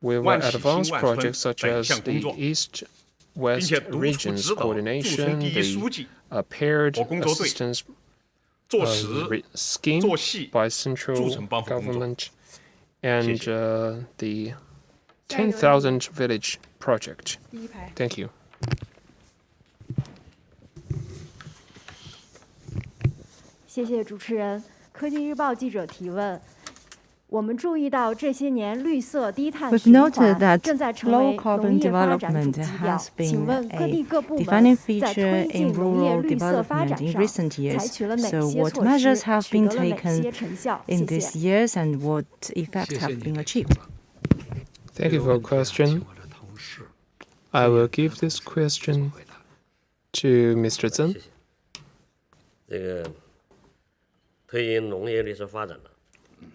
We will advance projects such as the East-West regions coordination, the paired assistance scheme by central government, and the 10,000 village project. Thank you. 谢谢主持人。科技日报记者提问。我们注意到这些年绿色低碳 We've 循 noted 环 that 正在成 low 为 carbon 农业发展主 development 基调。 has 请 been 问各地各部 a 门 defining 在 feature 推进 in 农业 rural 绿色发 development 展 in 上 recent 采 years. 取了哪 So 些 what 措 measures 施， have 取 been 得了哪 taken 些成效？ in 谢 these 谢。 years and what effects have been achieved? Thank you for your question. I will give this question to Mr. Zeng. 这个推进农业绿色发展呢，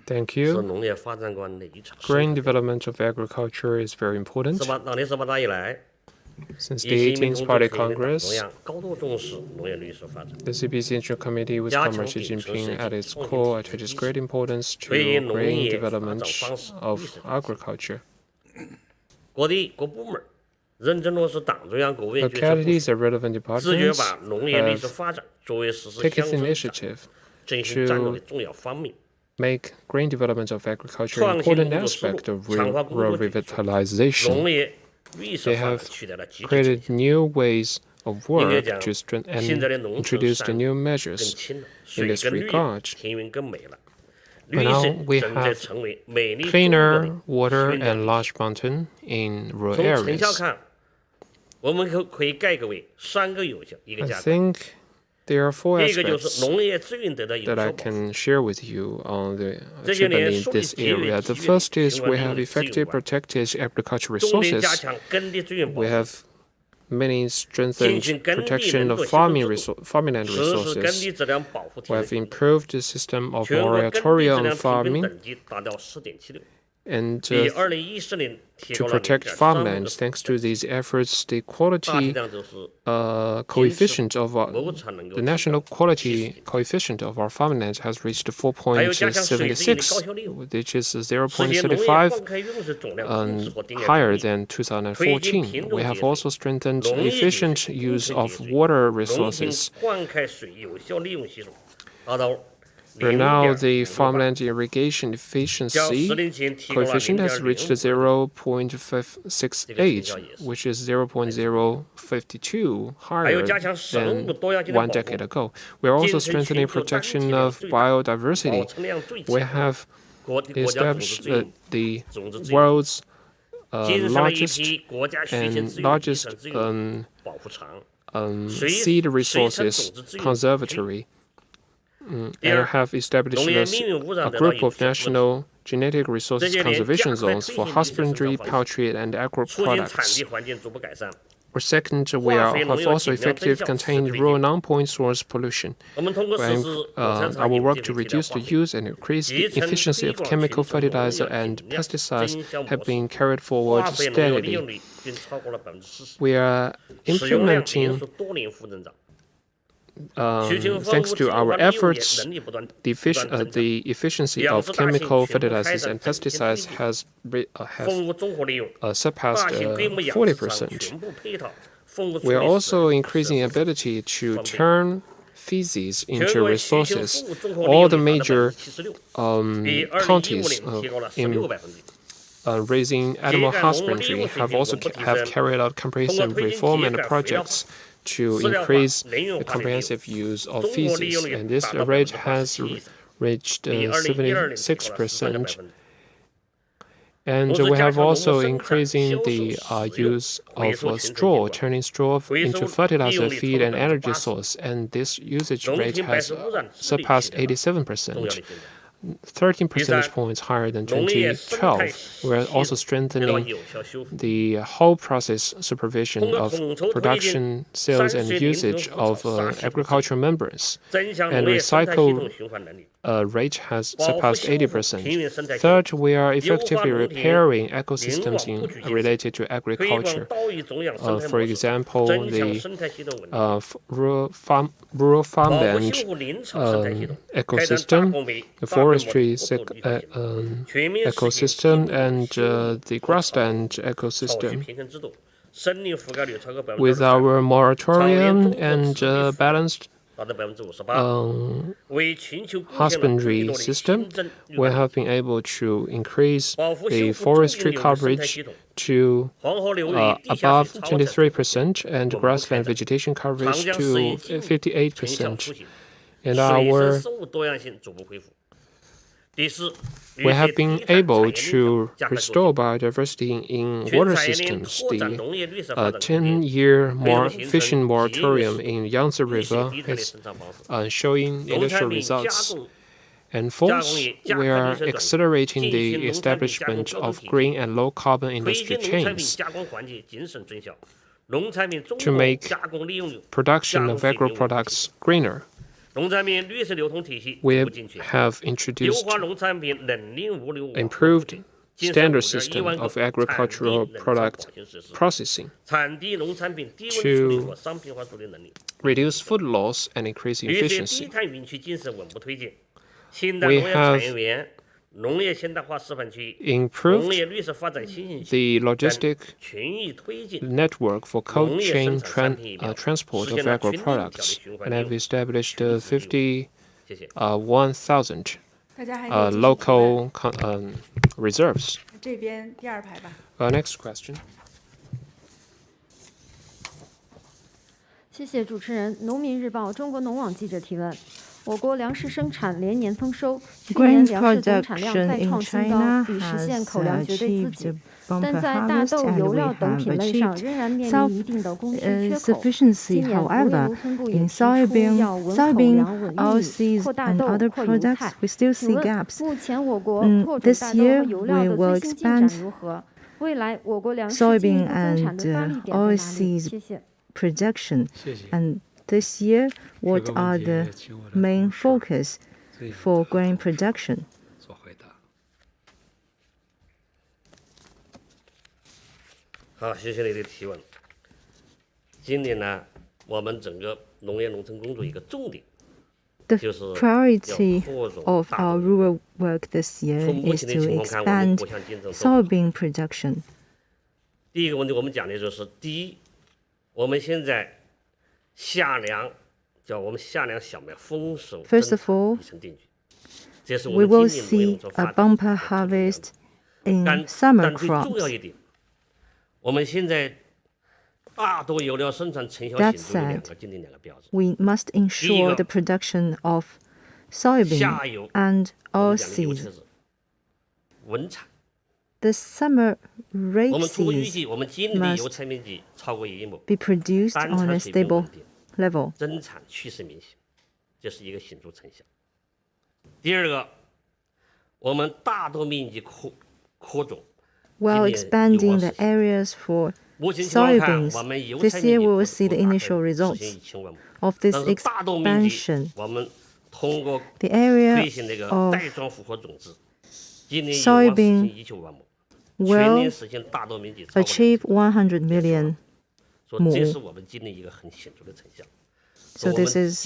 Thank 是 you. 农业发展观的一场。 Green development of agriculture is very important. 党的18大以来， Since 以 the 习近 18th 平 Party 主席领导中 Congress, 央高度重视农业绿色发展， the CPC Central Committee with 加强 Comrade Xi 顶层设 Jinping 计 at its 创新 core 体 attaches 系， great importance to 推进农 green 业发展 development 方式 of 绿色体系。 agriculture. 各地各部门认真落实党中央、国务院决策部 Localities 署， and relevant 自觉 departments 把农业绿色 have 发展作为实施 taken 乡村 initiative 振兴战略 to 的重要方面。 make green development of agriculture 创 an 新 important 工作思路， aspect of 强化工 rural 作举措， revitalization. 农业绿色 They 发展 have 取得了积极 created 成效。 new ways of 应该 work 讲 to strengthen 现在的 and 农村 introduced 山 new 更 measures 轻了， in 水 this 更绿了， regard. 田园更美了。 But 绿 now 色 we 正在 have 成为美丽中国的 cleaner water 宣传 and 语 large mountain in rural 从成效 areas. 看，我们可以概括为3个有效，一个 I 加法。 think there are 4第一个就是 aspects 农业资源得到有 that I 效保护。 can share with you on the 这些 achievement 年 in 树立 this 节约 area. 集 The 约 first is 循环 we 利 have 用的资源 effectively 管理， protected agricultural 重点加 resources. 强耕地资源保 We 护， have many 进 strengthened 行耕地 protection 人 of 作行动 farming 制度， farmland 实施耕 resources. 地质量保护 We 提 have 升， improved the system of 全国耕地质 moratorium 量 on 平均 farming 等级达到4.76， and 比2014年提 to 高了 protect 0.35 farmlands. Thanks to these efforts, the 大体 quality 上就是 coefficient of 亩产能够 the 提高 national quality coefficient of our farmlands has reached 还有加强水资源的高效利用， 4.76, which is 实现农业 0.75 灌溉用水总量控制和定量管 higher 理， than 推进 2014. 品 We 种 have 节水， also strengthened 农业节 efficient 水、 use 工 of 程节水、 water 农田 resources. 灌溉水有效利用系数达到 Right now, the 0.568 farmland irrigation 较10 efficiency 年前提高了 coefficient has reached 0.05%。 0.568, which is 0.052 higher than 1 decade ago. We are also strengthening protection of 保 biodiversity. 存量最 We 强， have 国家种子 established 资源 the 种子资源 world's 建设了一 largest 批国家水田 and 资源集 largest 成资源保护场。水 seed 水产 resources 种子资源 conservatory. 第 And 二 have established 农业命运污染 a 得到 group 有 of 效遏制， national genetic resources 这些年 conservation 加快 zones 推 for 行这些 husbandry, 生产方式， poultry, and agro 促进产 products. 地环境逐步改善。 Or second, we have also effectively contained rural non-point source pollution. 我们通过实施 Our work to reduce the use and increase the efficiency of chemical fertilizer and pesticides have been carried forward 化肥农药利用 steadily. 率均超过了40%， We are 使用量连 implementing, 续多年负增长。 thanks to our efforts, 能力不断 the efficiency of chemical fertilizers and pesticides has 丰物综合利用， surpassed 大型规模养殖场 40%. 全部配套，丰物处 We are 理 also 使 increasing ability to turn feces 全 into 国需求 resources. 丰物综合利 All 用 the 率达到 major 76%，比2015 counties 年提高了 in 16%。 raising animal husbandry have also have carried out comprehensive reform and projects to increase the comprehensive use of feces, and this rate has reached 76%. And we have also increasing the use of straw, turning straw into fertilizer, feed, and energy source, and this usage rate has surpassed 87%. 13 percentage points higher than 2012. We're also strengthening the whole process supervision of production, sales, and usage of agricultural members. And recycle rate has surpassed 80%. Third, we are effectively repairing ecosystems related to agriculture. For example, the rural farmland ecosystem, the forestry ecosystem, and the grassland ecosystem. With our moratorium and balanced husbandry system, we have been able to increase the forestry coverage to above 23% and grassland vegetation coverage to 58%. And 水生生物多样性逐步恢复。第四， we have been able to restore biodiversity in water systems. The 10-year fishing moratorium in Yangtze River is showing initial results. And fourth, we are accelerating the establishment of green and low-carbon industry chains to make production of agro-products greener. We have introduced improved standard system of agricultural product processing to reduce food loss and increase efficiency. We have improved the logistic network for cold chain transport of agro products and have established 51,000 local reserves. 这边第二排吧。Next question. 谢谢主持人。农民日报中国农网记者提问：我国粮食生产连年丰收，去年粮食总产量再创新高，已实现口粮绝对自给。但在大豆、油料等品类上仍然面临一定的供需缺口。今年国内农村部也提出要稳口粮、稳玉米、扩大豆、扩油菜。请问目前我国扩种大豆和油料的最新进展如何？未来我国粮食进一步增产的发力点在哪里？谢谢。 Production. And this year, what are the main focus for grain production? 好，谢谢你的提问。今年呢，我们整个农业农村工作一个重点。 The priority of our rural work this year is to expand soybean production. 第一个问题，我们讲的就是第一，我们现在夏粮叫我们夏粮小麦丰收 First of all, we will see a bumper harvest in summer crops. 我们现在大豆油料生产成效显著有两个今年两个标志。 We must ensure the production of soybean and oilseed. 稳产。 The summer rapeseed 我们今年的油菜面积超过1亿亩 be produced on a stable level. 增产趋势明显，这是一个显著成效。第二个，我们大豆面积扩种。 While expanding the areas for soybeans, this year we will see the initial results of this expansion. The area of soybean will achieve 100 million more. So this is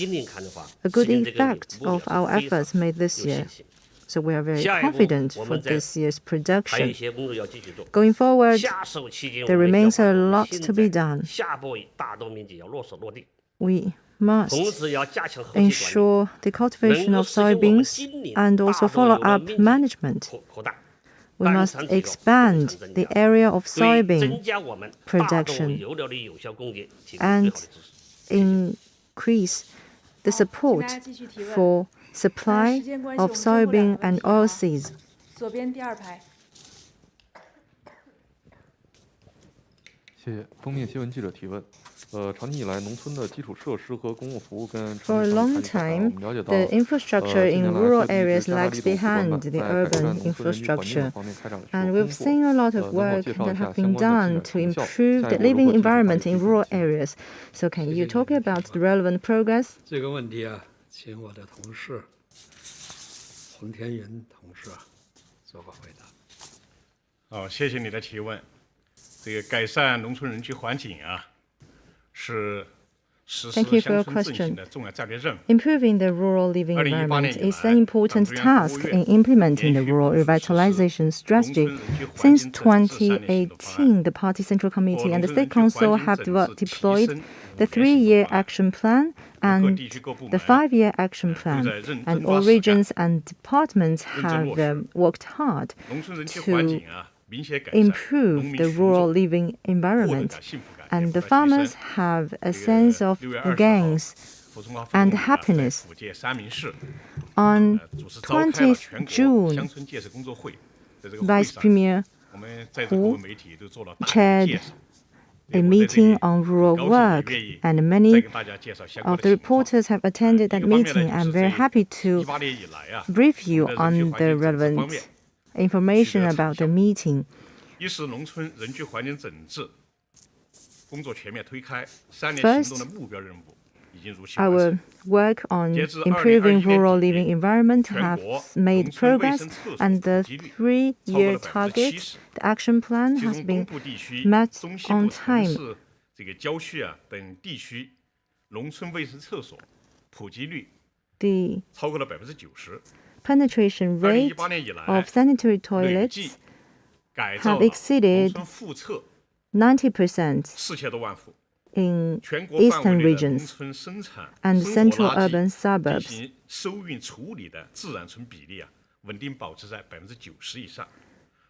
a good effect of our efforts made this year. So we are very confident for this year's production. Going forward, there remains a lot to be done. We must ensure the cultivation of soybeans and also follow up management. We must expand the area of soybean production and increase the support for supply of soybean and oilseeds. 左边第二排。谢谢。封面新闻记者提问。长期以来，农村的基础设施和公共服务跟 For a long time, the infrastructure in rural areas lags behind the urban infrastructure. And we've seen a lot of work that have been done to improve the living environment in rural areas. So can you talk about the relevant progress? 这个问题啊，请我的同事洪天云同事做个回答。好，谢谢你的提问。这个改善农村人居环境啊，是实施乡村振兴的重要战略任务。Improving the rural living environment is an important task in implementing the rural revitalization strategy. Since 2018, the Party Central Committee and the State Council have deployed the 3-year action plan and the 5-year action plan, and all regions and departments have worked hard to improve the rural living environment, and the farmers have a sense of gains and happiness. On 20th June, Vice Premier Hu chaired a meeting on rural work, and many of the reporters have attended that meeting. I'm very happy to brief you on the relevant information about the meeting. First, our work on improving rural living environment have made progress, and the 3-year target, the action plan, has been met on time. The penetration rate of sanitary toilets have exceeded 90% in eastern regions and central urban suburbs.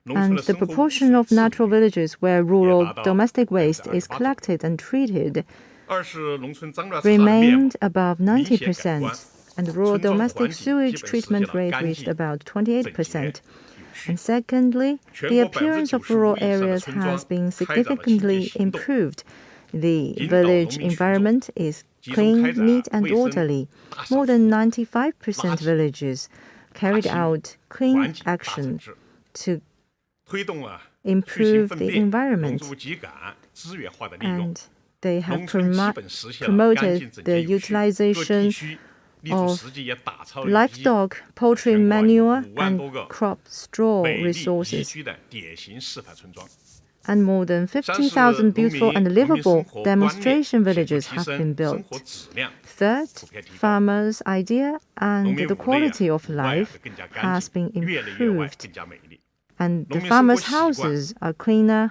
And the proportion of natural villages where rural domestic waste is collected and treated remained above 90%, and rural domestic sewage treatment rate reached about 28%. And secondly, the appearance of rural areas has been significantly improved. The village environment is clean, neat, and orderly. More than 95% villages carried out clean action to improve the environment, and they have promoted the utilization of livestock, poultry manure, and crop straw resources. And more than 50,000 beautiful and livable demonstration villages have been built. Third, farmers' idea and the quality of life has been improved. And the farmers' houses are cleaner,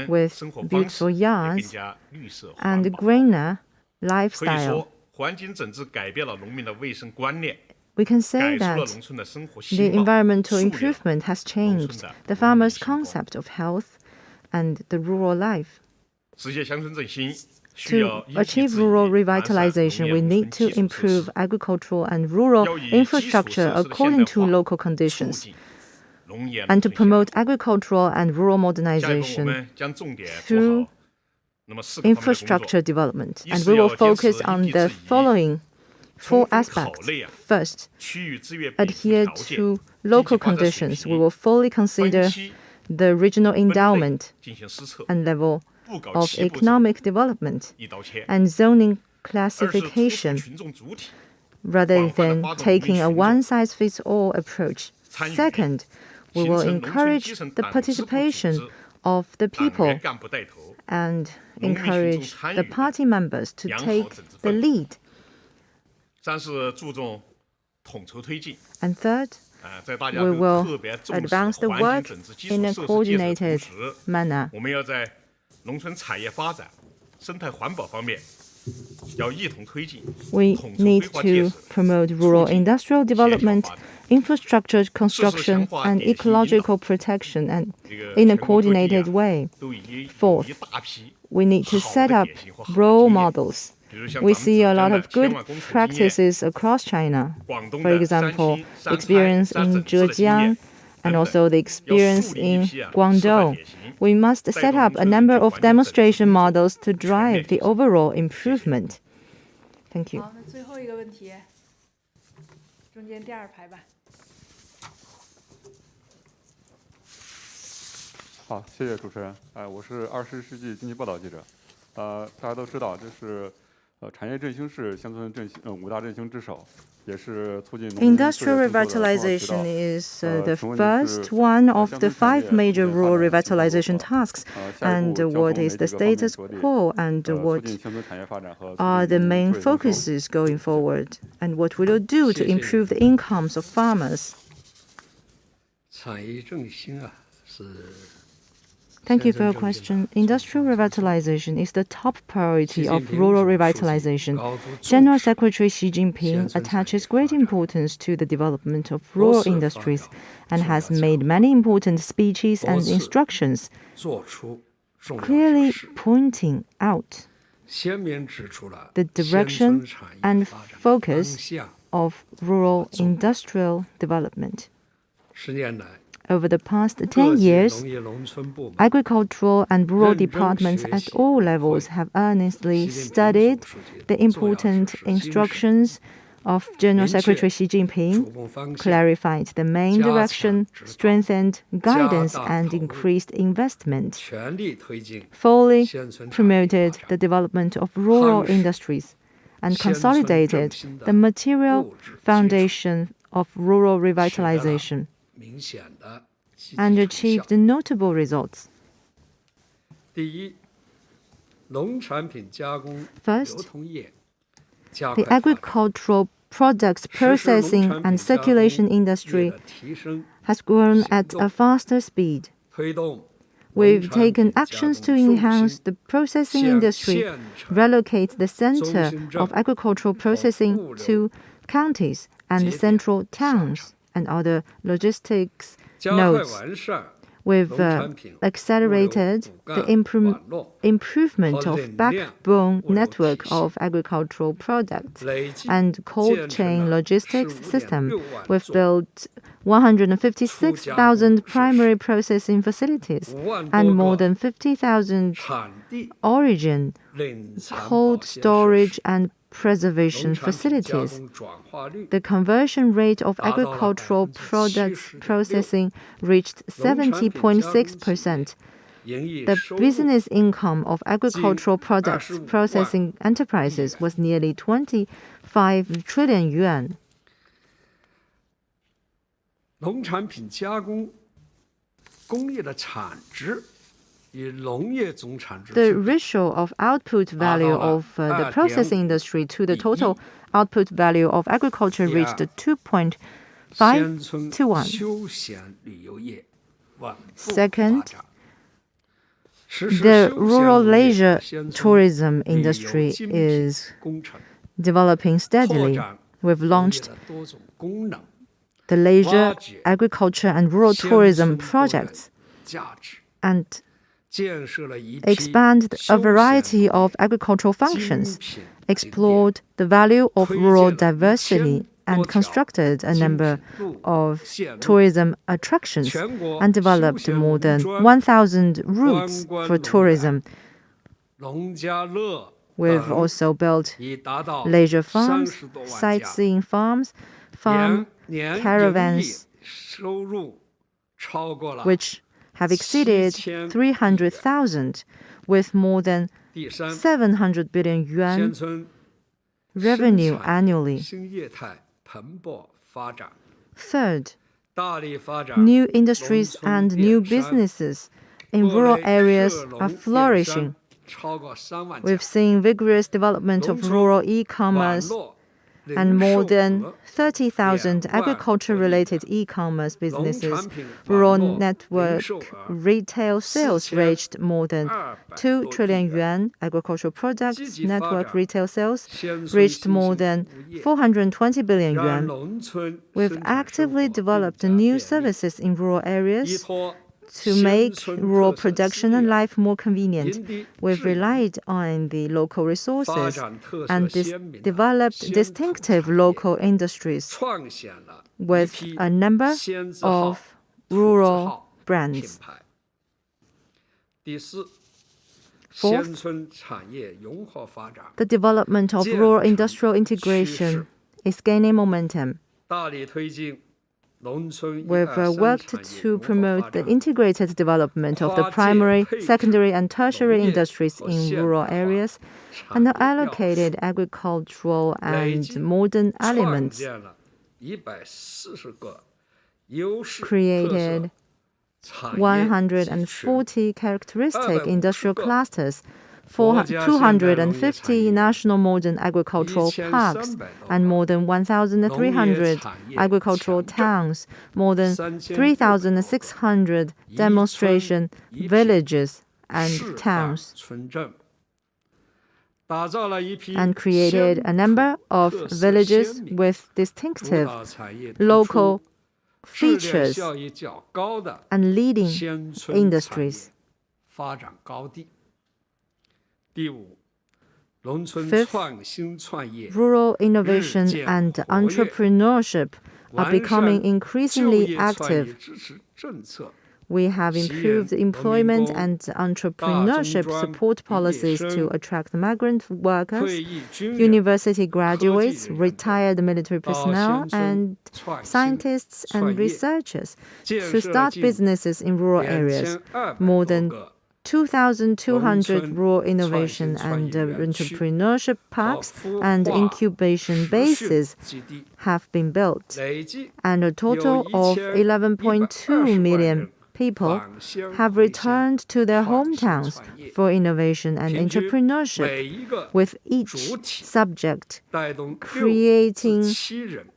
with beautiful yards and greener lifestyle. We can say that the environmental improvement has changed the farmers' concept of health and the rural life. To achieve rural revitalization, we need to improve agricultural and rural infrastructure according to local conditions, and to promote agricultural and rural modernization through infrastructure development. And we will focus on the following 4 aspects. First, adhere to local conditions. We will fully consider the regional endowment and level of economic development and zoning classification, rather than taking a one-size-fits-all approach. Second, we will encourage the participation of the people and encourage the party members to take the lead. And third, we will advance the work in a coordinated manner. We need to promote rural industrial development, infrastructure construction, and ecological protection, and in a coordinated way. Fourth, we need to set up role models. We see a lot of good practices across China. For example, experience in Zhejiang and also the experience in Guangdong. We must set up a number of demonstration models to drive the overall improvement. Thank you. 好，那最后一个问题，中间第2排吧。好，谢谢主持人。我是20世纪经济报道记者。大家都知道，就是产业振兴是乡村振兴5大振兴之首。 Industrial revitalization is the first one of the 5 major rural revitalization tasks. And what is the status quo, and what are the main focuses going forward? And what will you do to improve the incomes of farmers? Thank you for your question. Industrial revitalization is the top priority of rural revitalization. General Secretary Xi Jinping attaches great importance to the development of rural industries and has made many important speeches and instructions, clearly pointing out the direction and focus of rural industrial development. Over the past 10 years, agricultural and rural departments at all levels have earnestly studied the important instructions of General Secretary Xi Jinping, clarified the main direction, strengthened guidance, and increased investment, fully promoted the development of rural industries, and consolidated the material foundation of rural revitalization, and achieved notable results. First, the agricultural products processing and circulation industry has grown at a faster speed. We've taken actions to enhance the processing industry, relocate the center of agricultural processing to counties and central towns and other logistics nodes. We've accelerated the improvement of backbone network of agricultural products and cold chain logistics system. We've built 156,000 primary processing facilities and more than 50,000 origin, cold storage and preservation facilities. The conversion rate of agricultural products processing reached 70.6%. The business income of agricultural products processing enterprises was nearly 25 trillion yuan. The ratio of output value of the processing industry to the total output value of agriculture reached 2.5 to 1. Second, the rural leisure tourism industry is developing steadily. We've launched the leisure, agriculture, and rural tourism projects and expand a variety of agricultural functions, explored the value of rural diversity, and constructed a number of tourism attractions and developed more than 1,000 routes for tourism. We've also built leisure farms, sightseeing farms, farm caravans, which have exceeded 300,000 with more than 700 billion yuan revenue annually. Third, new industries and new businesses in rural areas are flourishing. We've seen vigorous development of rural e-commerce and more than 30,000 agriculture-related e-commerce businesses. Rural network retail sales reached more than 2 trillion yuan. Agricultural products network retail sales reached more than 420 billion yuan. We've actively developed new services in rural areas to make rural production and life more convenient. We've relied on the local resources and developed distinctive local industries with a number of rural brands. Fourth, the development of rural industrial integration is gaining momentum. We've worked to promote the integrated development of the primary, secondary, and tertiary industries in rural areas and allocated agricultural and modern elements, created 140 characteristic industrial clusters, 250 national modern agricultural parks, and more than 1,300 agricultural towns, more than 3,600 demonstration villages and towns, and created a number of villages with distinctive local features and leading industries. Fifth, rural innovation and entrepreneurship are becoming increasingly active. We have improved employment and entrepreneurship support policies to attract migrant workers, university graduates, retired military personnel, and scientists and researchers to start businesses in rural areas. More than 2,200 rural innovation and entrepreneurship parks and incubation bases have been built, and a total of 11.2 million people have returned to their hometowns for innovation and entrepreneurship, with each subject creating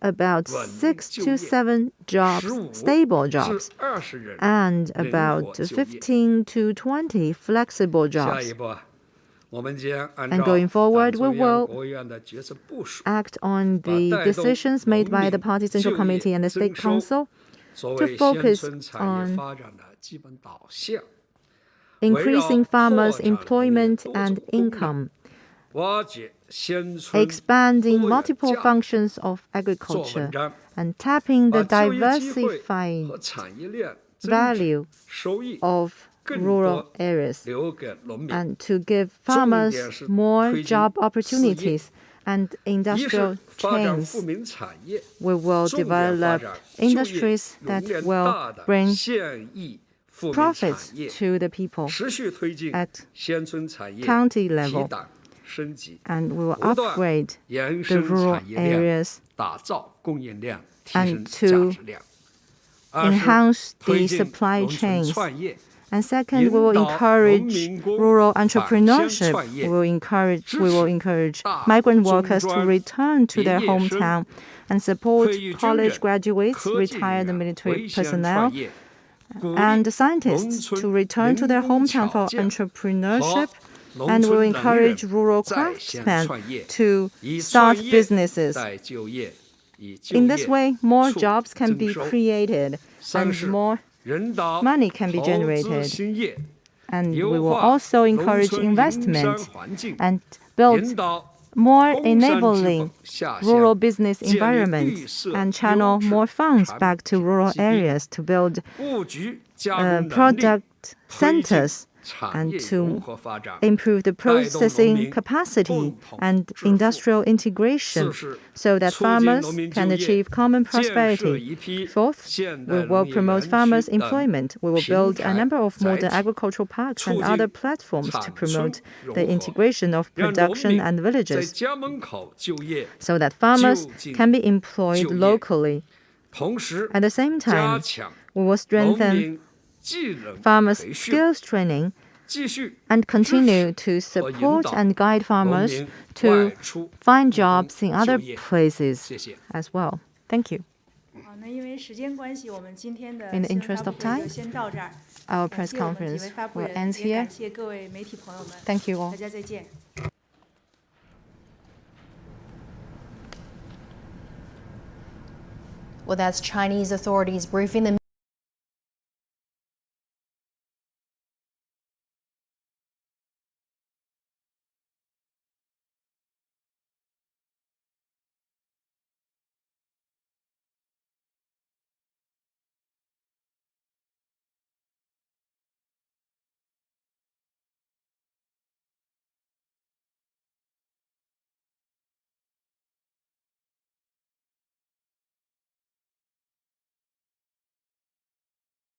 about 6 to 7 jobs, stable jobs, and about 15 to 20 flexible jobs. And going forward, we will act on the decisions made by the Party Central Committee and the State Council to focus on increasing farmers' employment and income, expanding multiple functions of agriculture, and tapping the diversified value of rural areas, and to give farmers more job opportunities and industrial chains. We will develop industries that will bring profits to the people at county level, and we will upgrade the rural areas and to enhance the supply chains. And second, we will encourage rural entrepreneurship. We will encourage migrant workers to return to their hometown and support college graduates, retired military personnel, and scientists to return to their hometown for entrepreneurship. And we will encourage rural craftsmen to start businesses. In this way, more jobs can be created and more money can be generated. And we will also encourage investment and build more enabling rural business environment and channel more funds back to rural areas to build product centers and to improve the processing capacity and industrial integration so that farmers can achieve common prosperity. Fourth, we will promote farmers' employment. We will build a number of modern agricultural parks and other platforms to promote the integration of production and villages so that farmers can be employed locally. At the same time, we will strengthen farmers' skills training and continue to support and guide farmers to find jobs in other places as well. Thank you. In the interest of time, our press conference will end here. Thank you all. Well, that's Chinese authorities briefing the